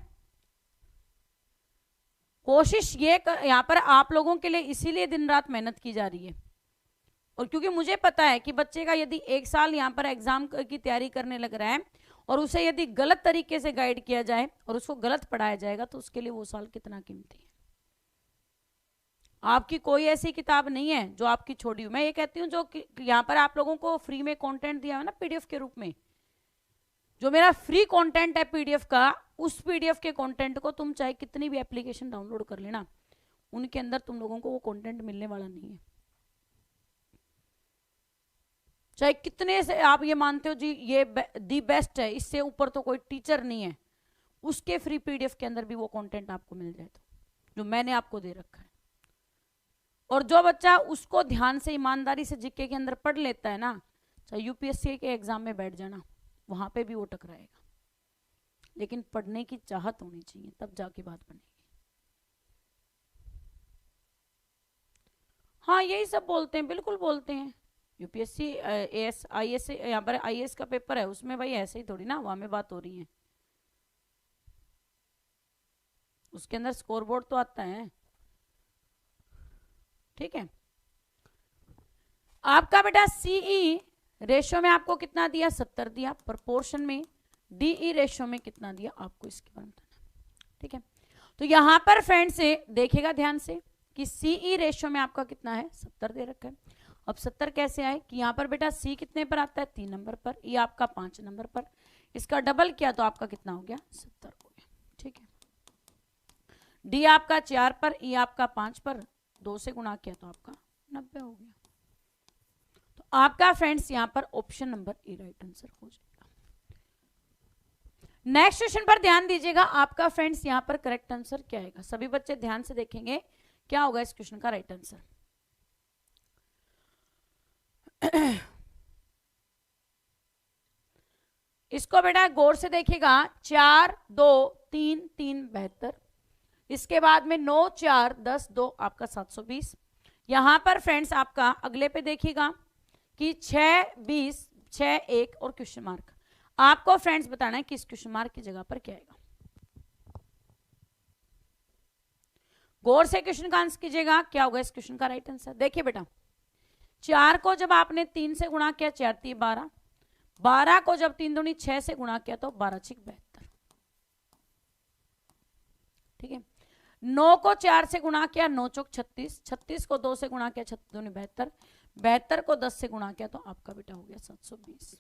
कोशिश ये यहाँ पर आप लोगों के लिए इसीलिए दिन रात मेहनत की जा रही है, और क्योंकि मुझे पता है कि बच्चे का यदि एक साल यहाँ पर एग्जाम की तैयारी करने लग रहा है और उसे यदि गलत तरीके से गाइड किया जाए और उसको गलत पढ़ाया जाएगा तो उसके लिए वो साल कितना कीमती है। आपकी कोई ऐसी किताब नहीं है जो आपकी छोड़ी हुई। मैं ये कहती हूँ जो यहाँ पर आप लोगों को फ्री में कंटेंट दिया है ना पीडीएफ के रूप में, जो मेरा फ्री कंटेंट है पीडीएफ का, उस पीडीएफ के कंटेंट को तुम चाहे कितनी भी एप्लीकेशन डाउनलोड कर लेना, उनके अंदर तुम लोगों को वो कंटेंट मिलने वाला नहीं है। चाहे कितने से आप ये मानते हो जी ये दी बेस्ट है, इससे ऊपर तो कोई टीचर नहीं है, उसके फ्री पीडीएफ के अंदर भी वो कंटेंट आपको मिल जाए तो जो मैंने आपको दे रखा है। और जो बच्चा उसको ध्यान से ईमानदारी से जीके के अंदर पढ़ लेता है ना, चाहे यूपीएससी के एग्जाम में बैठ जाना, वहां पे भी वो टकराएगा, लेकिन पढ़ने की चाहत होनी चाहिए, तब जाके बात बनेगी। हाँ यही सब बोलते हैं, बिल्कुल बोलते हैं। यूपीएससी एएस आईएएस, यहाँ पर आईएएस का पेपर है, उसमें भाई ऐसे ही थोड़ी ना वहां में बात हो रही है, उसके अंदर स्कोर बोर्ड तो आता है। ठीक है, आपका बेटा सीई रेशो में आपको कितना दिया, 70 दिया, प्रपोर्शन में डीई रेशो में कितना दिया, आपको इसके बारे में बताना। ठीक है, तो यहां पर फ्रेंड से देखिएगा ध्यान से कि सीई रेशो में आपका कितना है, 70 दे रखा है। अब 70 कैसे आए कि यहाँ पर बेटा सी कितने पर आता है, 3 नंबर पर, ये आपका 5 नंबर पर, इसका डबल किया तो आपका कितना हो गया, 70 हो गया। ठीक है, डी आपका 4 पर, ई आपका 5 पर, 2 से गुणा किया तो आपका 90 हो गया। तो आपका फ्रेंड्स यहाँ पर option number A right answer हो जाएगा। नेक्स्ट क्वेश्चन पर ध्यान दीजिएगा, आपका फ्रेंड्स यहाँ पर करेक्ट आंसर क्या आएगा। सभी बच्चे ध्यान से देखेंगे क्या होगा इस क्वेश्चन का राइट आंसर। इसको बेटा गौर से देखिएगा, 4 2 3 3 72, इसके बाद में 9 4 10 2 आपका 720। यहां पर फ्रेंड्स आपका अगले पे देखिएगा कि 6 20 6 1 और क्वेश्चन मार्क। आपको फ्रेंड्स बताना है कि इस क्वेश्चन मार्क की जगह पर क्या आएगा। गौर से क्वेश्चन का आंसर कीजिएगा, क्या होगा इस क्वेश्चन का राइट आंसर। देखिए बेटा, 4 को जब आपने 3 से गुणा किया 4 3 12, 12 को जब 3 दूनी 6 से गुणा किया तो 12 6 72। ठीक है, 9 को 4 से गुणा किया 9 चौक 36, 36 को 2 से गुणा किया 36 दूनी 72, 72 को 10 से गुणा किया तो आपका बेटा हो गया 720।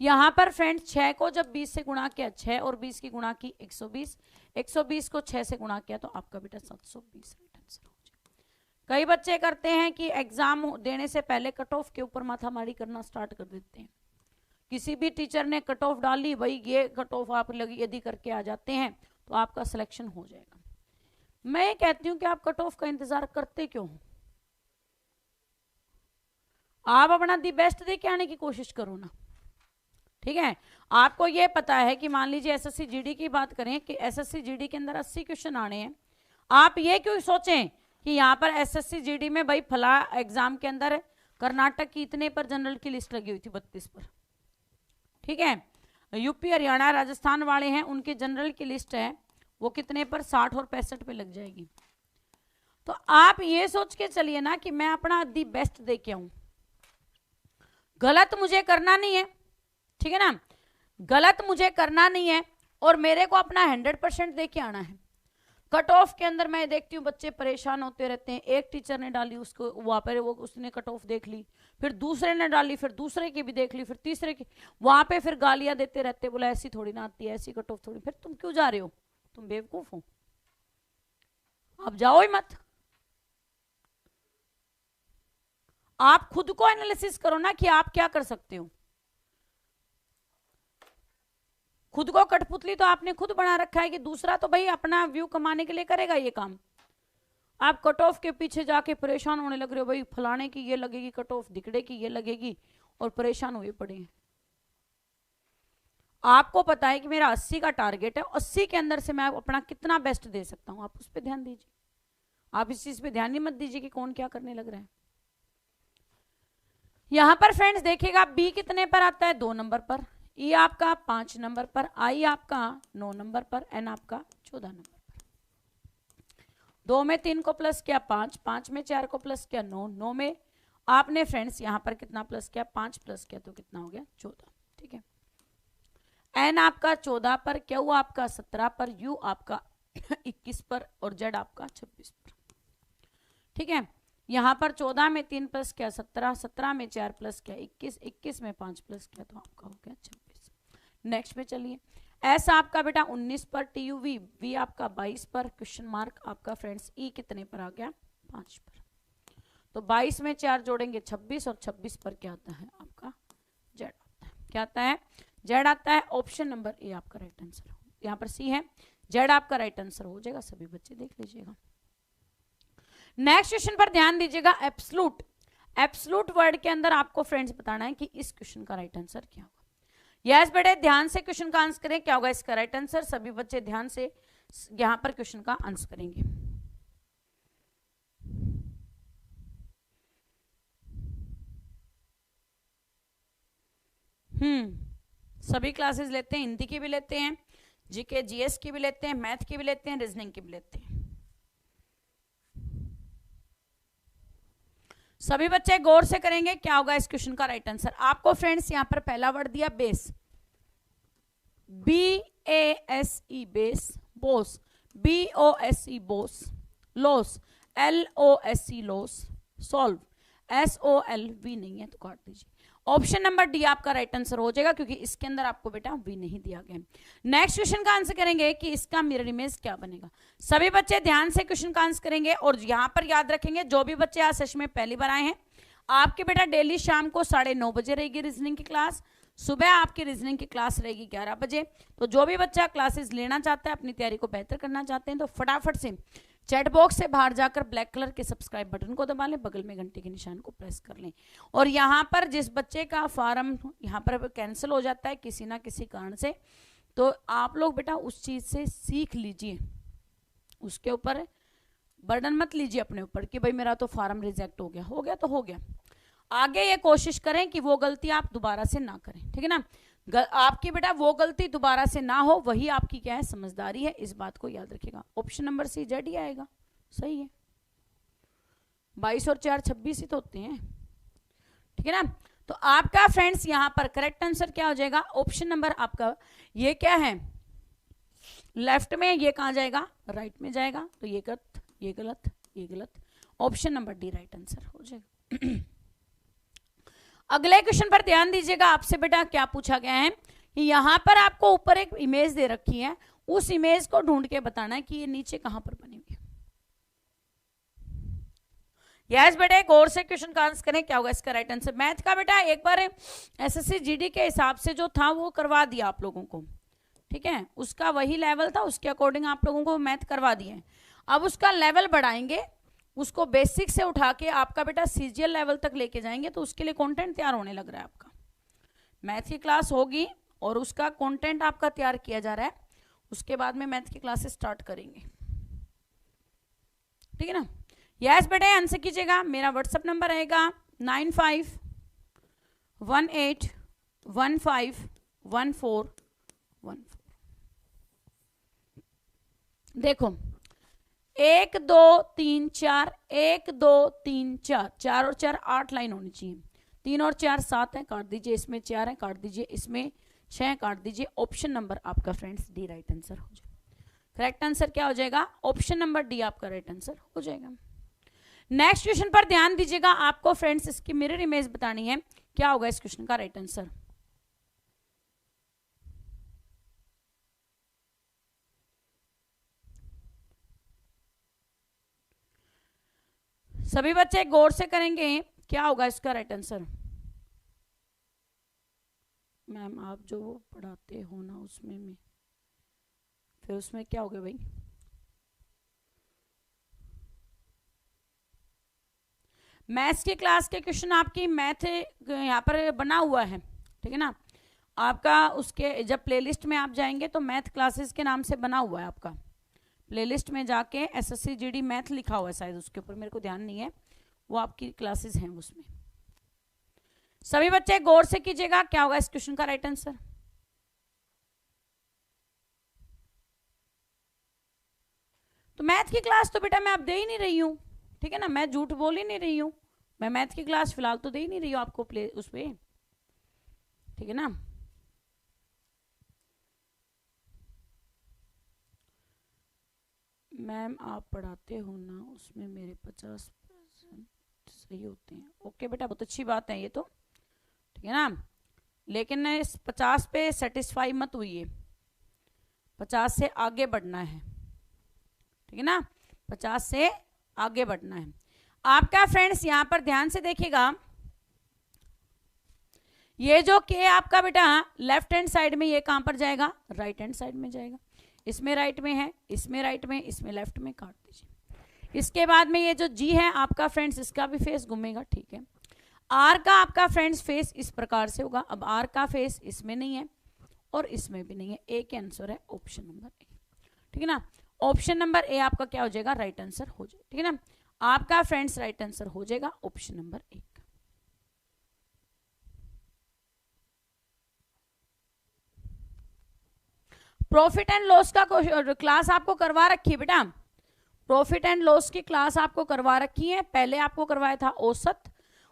यहां पर फ्रेंड्स 6 को जब 20 से गुणा किया, 6 और 20 की गुणा की 120, 120 को 6 से गुणा किया तो आपका बेटा 720 राइट आंसर हो जाएगा। कई बच्चे करते हैं कि एग्जाम देने से पहले कट ऑफ के ऊपर माथामारी करना स्टार्ट कर देते हैं। किसी भी टीचर ने कट ऑफ डाली, भाई ये कट ऑफ आप यदि करके आ जाते हैं तो आपका सिलेक्शन हो जाएगा। मैं कहती हूं कि आप कट ऑफ का इंतजार करते क्यों हो, आप अपना दी बेस्ट दे के आने की कोशिश करो ना। ठीक है, आपको ये पता है कि मान लीजिए एसएससी जीडी की बात करें कि एसएससी जीडी के अंदर 80 क्वेश्चन आने हैं, आप ये क्यों सोचें कि यहाँ पर एसएससी जीडी में भाई फला एग्जाम के अंदर कर्नाटक की इतने पर जनरल की लिस्ट लगी हुई थी 32 पर। ठीक है, यूपी हरियाणा राजस्थान वाले हैं उनके जनरल की लिस्ट है वो कितने पर 60 और 65 पे लग जाएगी। तो आप ये सोच के चलिए ना कि मैं अपना दी बेस्ट दे के आऊं, गलत मुझे करना नहीं है। ठीक है ना, गलत मुझे करना नहीं है और मेरे को अपना 100% दे के आना है। कट ऑफ के अंदर मैं देखती हूँ बच्चे परेशान होते रहते हैं, एक टीचर ने डाली उसको वहां पर वो उसने कट ऑफ देख ली, फिर दूसरे ने डाली, फिर दूसरे की भी देख ली, फिर तीसरे की, वहां पे फिर गालियां देते रहते, बोला ऐसी थोड़ी ना आती है, ऐसी कट ऑफ थोड़ी। फिर तुम क्यों जा रहे हो, तुम बेवकूफ हो, आप जाओ ही मत। आप खुद को एनालिसिस करो ना कि आप क्या कर सकते हो। खुद को कठपुतली तो आपने खुद बना रखा है कि दूसरा तो भाई अपना व्यू कमाने के लिए करेगा ये काम। आप कट ऑफ के पीछे जाके परेशान होने लग रहे हो, भाई फलाने की ये लगेगी कट ऑफ, दिकड़े की ये लगेगी, और परेशान हुए पड़े हैं। आपको पता है कि मेरा 80 का टारगेट है, 80 के अंदर से मैं अपना कितना बेस्ट दे सकता हूं, आप उस पर ध्यान दीजिए। आप इस चीज पे ध्यान ही मत दीजिए कि कौन क्या करने लग रहा है। यहां पर फ्रेंड्स देखिएगा बी कितने पर आता है, 2 नंबर पर, ई आपका 5 नंबर पर, आई आपका 9 नंबर पर, एन आपका 14 नंबर पर। 2 में 3 को प्लस किया 5, 5 में 4 को प्लस किया 9, 9 में आपने फ्रेंड्स यहां पर कितना प्लस किया, 5 प्लस किया तो कितना हो गया 14। ठीक है, एन आपका 14 पर, क्यू आपका 17 पर, यू आपका 21 पर और जेड आपका 26 पर। ठीक है, यहां पर 14 में 3 प्लस किया 17, 17 में 4 प्लस किया 21, 21 में 5 प्लस किया तो आपका हो गया 26। नेक्स्ट में चलिए, एस आपका बेटा 19 पर, टी यू वी, वी आपका 22 पर, क्वेश्चन मार्क आपका फ्रेंड्स ई कितने पर आ गया, 5 पर। तो 22 में 4 जोड़ेंगे 26 और 26 पर क्या आता है आपका जेड आता है। क्या आता है, जेड आता है। ऑप्शन नंबर ए आपका राइट आंसर। यहाँ पर सी है, जेड आपका राइट आंसर हो जाएगा। सभी बच्चे देख लीजिएगा। नेक्स्ट क्वेश्चन पर ध्यान दीजिएगा। एब्सोल्यूट, एब्सोल्यूट वर्ड के अंदर आपको फ्रेंड्स बताना है कि इस क्वेश्चन का राइट आंसर क्या होगा। यस बेटे, ध्यान से क्वेश्चन का आंसर करें, क्या होगा इसका राइट आंसर। सभी बच्चे ध्यान से यहां पर क्वेश्चन का आंसर करेंगे। सभी क्लासेस लेते हैं, हिंदी की भी लेते हैं, जीके जीएस की भी लेते हैं, मैथ की भी लेते हैं, रीजनिंग की भी लेते हैं। सभी बच्चे गौर से करेंगे क्या होगा इस क्वेश्चन का राइट आंसर। आपको फ्रेंड्स यहां पर पहला वर्ड दिया base, BASE base, Bose BOSE Bose, loss LOSE loss, solve SOLV नहीं है तो काट दीजिए। ऑप्शन नंबर डी आपका राइट आंसर हो जाएगा क्योंकि इसके अंदर आपको बेटा वी नहीं दिया गया। नेक्स्ट क्वेश्चन का आंसर करेंगे कि इसका मिरर इमेज क्या बनेगा। सभी बच्चे ध्यान से क्वेश्चन का आंसर करेंगे और यहां पर याद रखेंगे जो भी बच्चे आज सेशन में पहली बार आए हैं, आपके बेटा डेली शाम को 9:30 बजे रहेगी रीजनिंग की क्लास, सुबह आपकी रीजनिंग की क्लास रहेगी 11 बजे। तो जो भी बच्चा क्लासेस लेना चाहता है, अपनी तैयारी को बेहतर करना चाहते हैं, तो फटाफट से चैट बॉक्स से बाहर जाकर ब्लैक कलर के सब्सक्राइब बटन को दबा लें, बगल में घंटे के निशान को प्रेस कर लें। और यहाँ पर जिस बच्चे का फॉर्म यहाँ पर कैंसिल हो जाता है किसी ना किसी कारण से, तो आप लोग बेटा उस चीज़ से सीख लीजिए, उसके ऊपर बर्डन मत लीजिए अपने ऊपर कि भाई मेरा तो फॉर्म रिजेक्ट हो गया तो हो गया। आगे ये कोशिश करें कि वो गलती आप दोबारा से ना करें, ठीक है ना। आपकी बेटा वो गलती दोबारा से ना हो, वही आपकी क्या है समझदारी है, इस बात को याद रखिएगा। ऑप्शन नंबर सी जेड ही आएगा, सही है। 22 और 4 26 ही तो होते हैं, ठीक है ना। तो आपका फ्रेंड्स यहां पर करेक्ट आंसर क्या हो जाएगा, ऑप्शन नंबर आपका ये क्या है लेफ्ट में, ये कहां जाएगा राइट में जाएगा। तो ये गलत, ये गलत, ये गलत, option number D right answer हो जाएगा। अगले क्वेश्चन पर ध्यान दीजिएगा। आपसे बेटा क्या पूछा गया है कि यहां पर आपको ऊपर एक इमेज दे रखी है, उस इमेज को ढूंढ के बताना है कि ये नीचे कहां पर बनी हुई है। यस बेटे, गौर से क्वेश्चन का आंसर करें, क्या होगा इसका राइट आंसर। मैथ का बेटा एक बार एसएससी जीडी के हिसाब से जो था वो करवा दिया आप लोगों को, ठीक है, उसका वही लेवल था, उसके अकॉर्डिंग आप लोगों को मैथ करवा दिए। अब उसका लेवल बढ़ाएंगे, उसको बेसिक से उठा के आपका बेटा सीजीएल लेवल तक लेके जाएंगे, तो उसके लिए कंटेंट तैयार होने लग रहा है। आपका मैथ की क्लास होगी और उसका कंटेंट आपका तैयार किया जा रहा है, उसके बाद में मैथ की क्लासेस स्टार्ट करेंगे, ठीक है ना। यस बेटे, आंसर कीजिएगा। मेरा व्हाट्सएप नंबर रहेगा 9518151414। देखो 1 2 3 4, 1 2 3 4, 4 और 4 8 लाइन होनी चाहिए। 3 और 4 7 है, काट दीजिए। इसमें 4 है, काट दीजिए। इसमें 6 है, काट दीजिए। ऑप्शन नंबर आपका फ्रेंड्स डी राइट आंसर हो जाएगा। करेक्ट आंसर क्या हो जाएगा, ऑप्शन नंबर डी आपका राइट आंसर हो जाएगा। नेक्स्ट क्वेश्चन पर ध्यान दीजिएगा। आपको फ्रेंड्स इसकी मिरर इमेज बतानी है, क्या होगा इस क्वेश्चन का राइट आंसर। सभी बच्चे गौर से करेंगे, क्या होगा इसका राइट आंसर। मैम आप जो पढ़ाते हो ना उसमें में फिर उसमें क्या हो गया भाई, मैथ्स की क्लास के क्वेश्चन आपकी मैथ यहाँ पर बना हुआ है, ठीक है ना। आपका उसके जब प्लेलिस्ट में आप जाएंगे तो मैथ क्लासेस के नाम से बना हुआ है आपका प्लेलिस्ट में जाके एसएससी जीडी मैथ लिखा हुआ है शायद, उसके ऊपर मेरे को ध्यान नहीं है, वो आपकी क्लासेस हैं उसमें। सभी बच्चे गौर से कीजिएगा, क्या होगा इस क्वेश्चन का राइट आंसर। तो मैथ की क्लास तो बेटा मैं अब दे ही नहीं रही हूं, ठीक है ना, मैं झूठ बोल ही नहीं रही हूं, मैं मैथ की क्लास फिलहाल तो दे ही नहीं रही हूं आपको प्ले उस पे, ठीक है ना। मैम आप पढ़ाते हो ना, उसमें मेरे 50% सही होते हैं। ओके बेटा, बहुत अच्छी बात है ये तो, ठीक है ना, लेकिन इस 50 पे सेटिस्फाई मत हुई, 50 से आगे बढ़ना है, ठीक है ना, 50 से आगे बढ़ना है आपका। फ्रेंड्स यहां पर ध्यान से देखिएगा, ये जो के आपका बेटा लेफ्ट हैंड साइड में, ये कहां पर जाएगा, राइट हैंड साइड में जाएगा। इसमें राइट में है, इसमें राइट में, इसमें लेफ्ट में, काट दीजिए। इसके बाद में ये जो जी है आपका फ्रेंड्स, इसका भी फेस घूमेगा, ठीक है। आर का आपका फ्रेंड्स फेस इस प्रकार से होगा। अब आर का फेस इसमें नहीं है और इसमें भी नहीं है, ए के आंसर है ऑप्शन नंबर ए, ठीक है ना। ऑप्शन नंबर ए आपका क्या हो जाएगा, राइट आंसर हो जाएगा, ठीक है ना। आपका फ्रेंड्स राइट आंसर हो जाएगा option number A. Profit and loss का क्लास आपको करवा रखी है बेटा, प्रॉफिट एंड लॉस की क्लास आपको करवा रखी है। पहले आपको करवाया था औसत,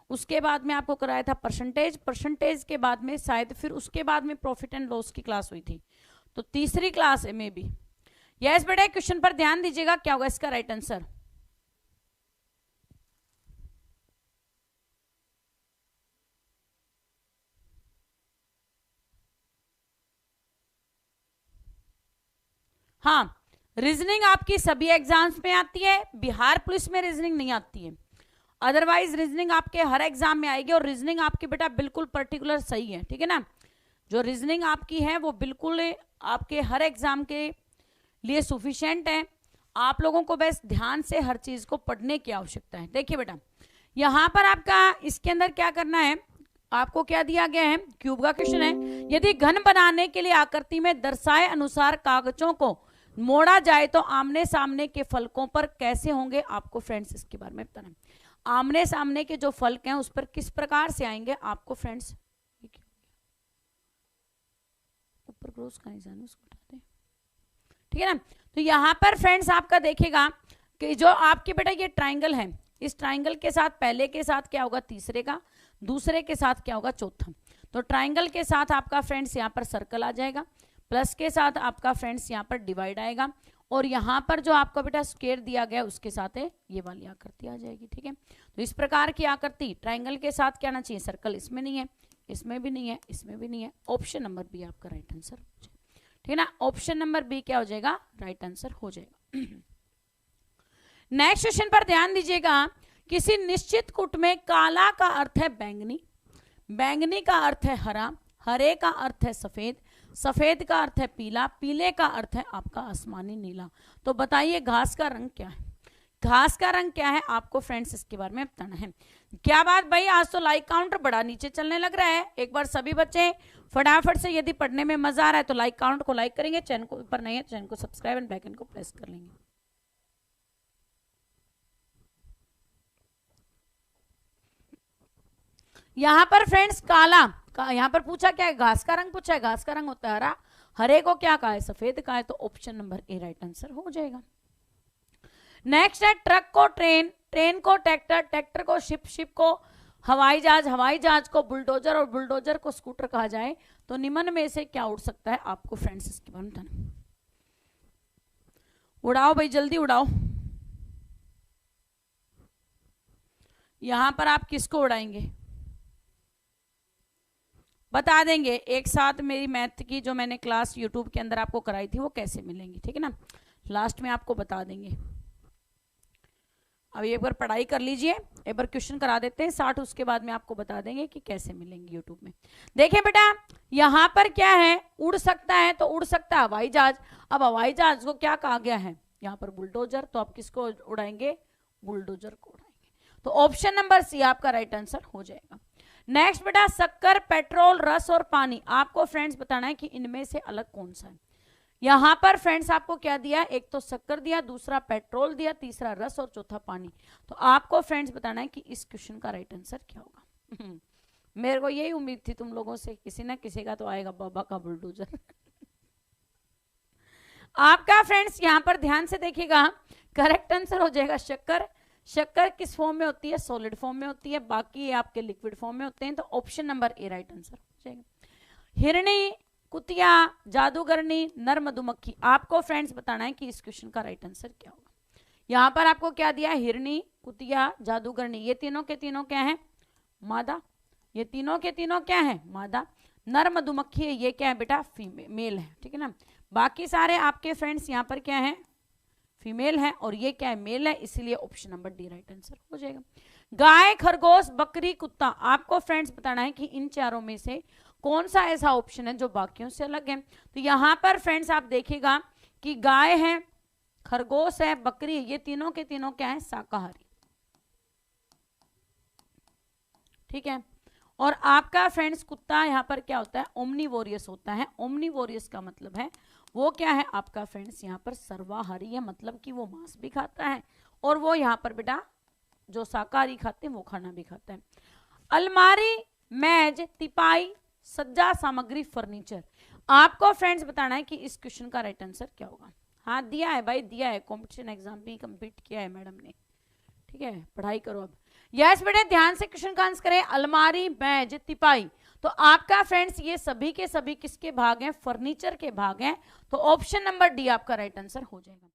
उसके बाद में आपको कराया था परसेंटेज, परसेंटेज के बाद में शायद फिर उसके बाद में प्रॉफिट एंड लॉस की क्लास हुई थी, तो तीसरी क्लास है मे बी। यस बेटा, क्वेश्चन पर ध्यान दीजिएगा, क्या होगा इसका राइट आंसर। हाँ, रीजनिंग आपकी सभी एग्जाम्स में आती है, बिहार पुलिस में रीजनिंग नहीं आती है, अदरवाइज रीजनिंग आपके हर एग्जाम में आएगी। और रीजनिंग आपकी बेटा बिल्कुल पर्टिकुलर सही है, ठीक है ना, जो रीजनिंग आपकी है वो बिल्कुल आपके हर एग्जाम के लिए सुफिशिएंट है। आप लोगों को बस ध्यान से हर चीज को पढ़ने की आवश्यकता है। देखिए बेटा, यहां पर आपका इसके अंदर क्या करना है, आपको क्या दिया गया है, क्यूब का क्वेश्चन है। यदि घन बनाने के लिए आकृति में दर्शाए अनुसार कागजों को मोड़ा जाए तो आमने सामने के फलकों पर कैसे होंगे, आपको फ्रेंड्स इसके बारे में बताना है। आमने सामने के जो फलक हैं उस पर किस प्रकार से आएंगे आपको फ्रेंड्स, ऊपर क्रॉस का निशान उसको हटा दें, ठीक है ना। तो यहां पर फ्रेंड्स आपका देखेगा कि जो आपके बेटा ये ट्राइंगल है, इस ट्राइंगल के साथ पहले के साथ क्या होगा तीसरे का, दूसरे के साथ क्या होगा चौथा। तो ट्राइंगल के साथ आपका फ्रेंड्स यहाँ पर सर्कल आ जाएगा, प्लस के साथ आपका फ्रेंड्स यहाँ पर डिवाइड आएगा, और यहाँ पर जो आपका बेटा स्क्वायर दिया गया उसके साथ है ये वाली आकृति आ जाएगी, ठीक है। तो इस प्रकार की आकृति ट्राइंगल के साथ क्या आना चाहिए, सर्कल, इसमें नहीं है, इसमें भी नहीं है, इसमें भी नहीं है, ऑप्शन नंबर बी आपका राइट आंसर हो जाएगा, ठीक है ना। ऑप्शन नंबर बी क्या हो जाएगा, राइट आंसर हो जाएगा। नेक्स्ट क्वेश्चन पर ध्यान दीजिएगा, किसी निश्चित कुट में काला का अर्थ है बैंगनी, बैंगनी का अर्थ है हरा, हरे का अर्थ है सफेद, सफेद का अर्थ है पीला, पीले का अर्थ है आपका आसमानी नीला। तो बताइए घास का रंग क्या है, घास का रंग क्या है आपको फ्रेंड्स इसके बारे में बताना है। क्या बात भाई, आज तो लाइक काउंटर बड़ा नीचे चलने लग रहा है। एक बार सभी बच्चे फटाफट से, यदि पढ़ने में मजा आ रहा है तो लाइक काउंट को लाइक करेंगे, चैनल को ऊपर नहीं है चैनल को सब्सक्राइब एंड बेल आइकन को प्रेस कर लेंगे। यहां पर फ्रेंड्स काला यहां पर पूछा क्या है, घास का रंग पूछा है, घास का रंग होता है हरा, हरे को क्या कहा है, सफेद कहा है, तो option number A right answer हो जाएगा। नेक्स्ट है ट्रक को ट्रेन, ट्रेन को ट्रैक्टर, ट्रैक्टर को शिप, शिप को हवाई जहाज, हवाई जहाज को बुलडोजर और बुलडोजर को स्कूटर कहा जाए तो निम्न में से क्या उड़ सकता है आपको फ्रेंड्स इसके बारे में बताना। उड़ाओ भाई जल्दी उड़ाओ, यहां पर आप किसको उड़ाएंगे बता देंगे एक साथ। मेरी मैथ की जो मैंने क्लास यूट्यूब के अंदर आपको कराई थी वो कैसे मिलेंगी, ठीक है ना, लास्ट में आपको बता देंगे। अब एक बार पढ़ाई कर लीजिए, एक बार क्वेश्चन करा देते हैं 60, उसके बाद में आपको बता देंगे कि कैसे मिलेंगे यूट्यूब में। देखिए बेटा यहां पर क्या है, उड़ सकता है तो उड़ सकता है हवाई जहाज। अब हवाई जहाज को क्या कहा गया है यहाँ पर, बुलडोजर, तो आप किसको उड़ाएंगे, बुलडोजर को उड़ाएंगे। तो ऑप्शन नंबर सी आपका राइट आंसर हो जाएगा। नेक्स्ट बेटा शक्कर, पेट्रोल, रस और पानी, आपको फ्रेंड्स बताना है कि इनमें से अलग कौन सा है। यहां पर फ्रेंड्स आपको क्या दिया, एक तो शक्कर दिया, दूसरा पेट्रोल दिया, तीसरा रस और चौथा पानी। तो आपको फ्रेंड्स बताना है कि इस क्वेश्चन का राइट आंसर क्या होगा। मेरे को यही उम्मीद थी तुम लोगों से, किसी ना किसी का तो आएगा बाबा का बुलडोजर। आपका फ्रेंड्स यहां पर ध्यान से देखिएगा, करेक्ट आंसर हो जाएगा शक्कर। शक्कर किस फॉर्म में होती है, सॉलिड फॉर्म में होती है, बाकी आपके लिक्विड फॉर्म में होते हैं। तो option number A right answer हो जाएगा। हिरणी, कुतिया, जादूगरनी, नर मधुमक्खी, आपको फ्रेंड्स बताना है कि इस क्वेश्चन का राइट आंसर क्या होगा। यहां पर आपको क्या दिया, हिरणी, कुतिया, जादूगरनी, ये तीनों के तीनों क्या है, मादा। ये तीनों के तीनों क्या है, मादा। नर मधुमक्खी है, ये क्या है बेटा, फीमेल है, ठीक है ना। बाकी सारे आपके फ्रेंड्स यहाँ पर क्या है, फीमेल है, और ये क्या है, मेल है, इसीलिए option number D right answer हो जाएगा। गाय, खरगोश, बकरी, कुत्ता, आपको फ्रेंड्स बताना है कि इन चारों में से कौन सा ऐसा ऑप्शन है जो बाकियों से अलग है। तो यहां पर फ्रेंड्स आप देखिएगा कि गाय है, खरगोश है, बकरी है, ये तीनों के तीनों क्या है, शाकाहारी, ठीक है। और आपका फ्रेंड्स कुत्ता यहाँ पर क्या होता है, ओमनीवोरियस होता है। ओमनीवोरियस का मतलब है वो क्या है आपका फ्रेंड्स यहाँ पर सर्वाहारी है, मतलब कि वो मांस भी खाता है और वो यहाँ पर बेटा जो शाकाहारी खाते हैं वो खाना भी खाता है। अलमारी, मेज, तिपाई, सज्जा सामग्री, फर्नीचर, आपको फ्रेंड्स बताना है कि इस क्वेश्चन का राइट आंसर क्या होगा। हाँ दिया है भाई, दिया है, कॉम्पिटिशन एग्जाम भी कंप्लीट किया है मैडम ने, ठीक है, पढ़ाई करो अब। यस बेटे ध्यान से क्वेश्चन का आंसर करें, अलमारी, मेज, तिपाई, तो आपका फ्रेंड्स ये सभी के सभी किसके भाग हैं, फर्नीचर के भाग हैं। तो ऑप्शन नंबर डी आपका राइट आंसर हो जाएगा।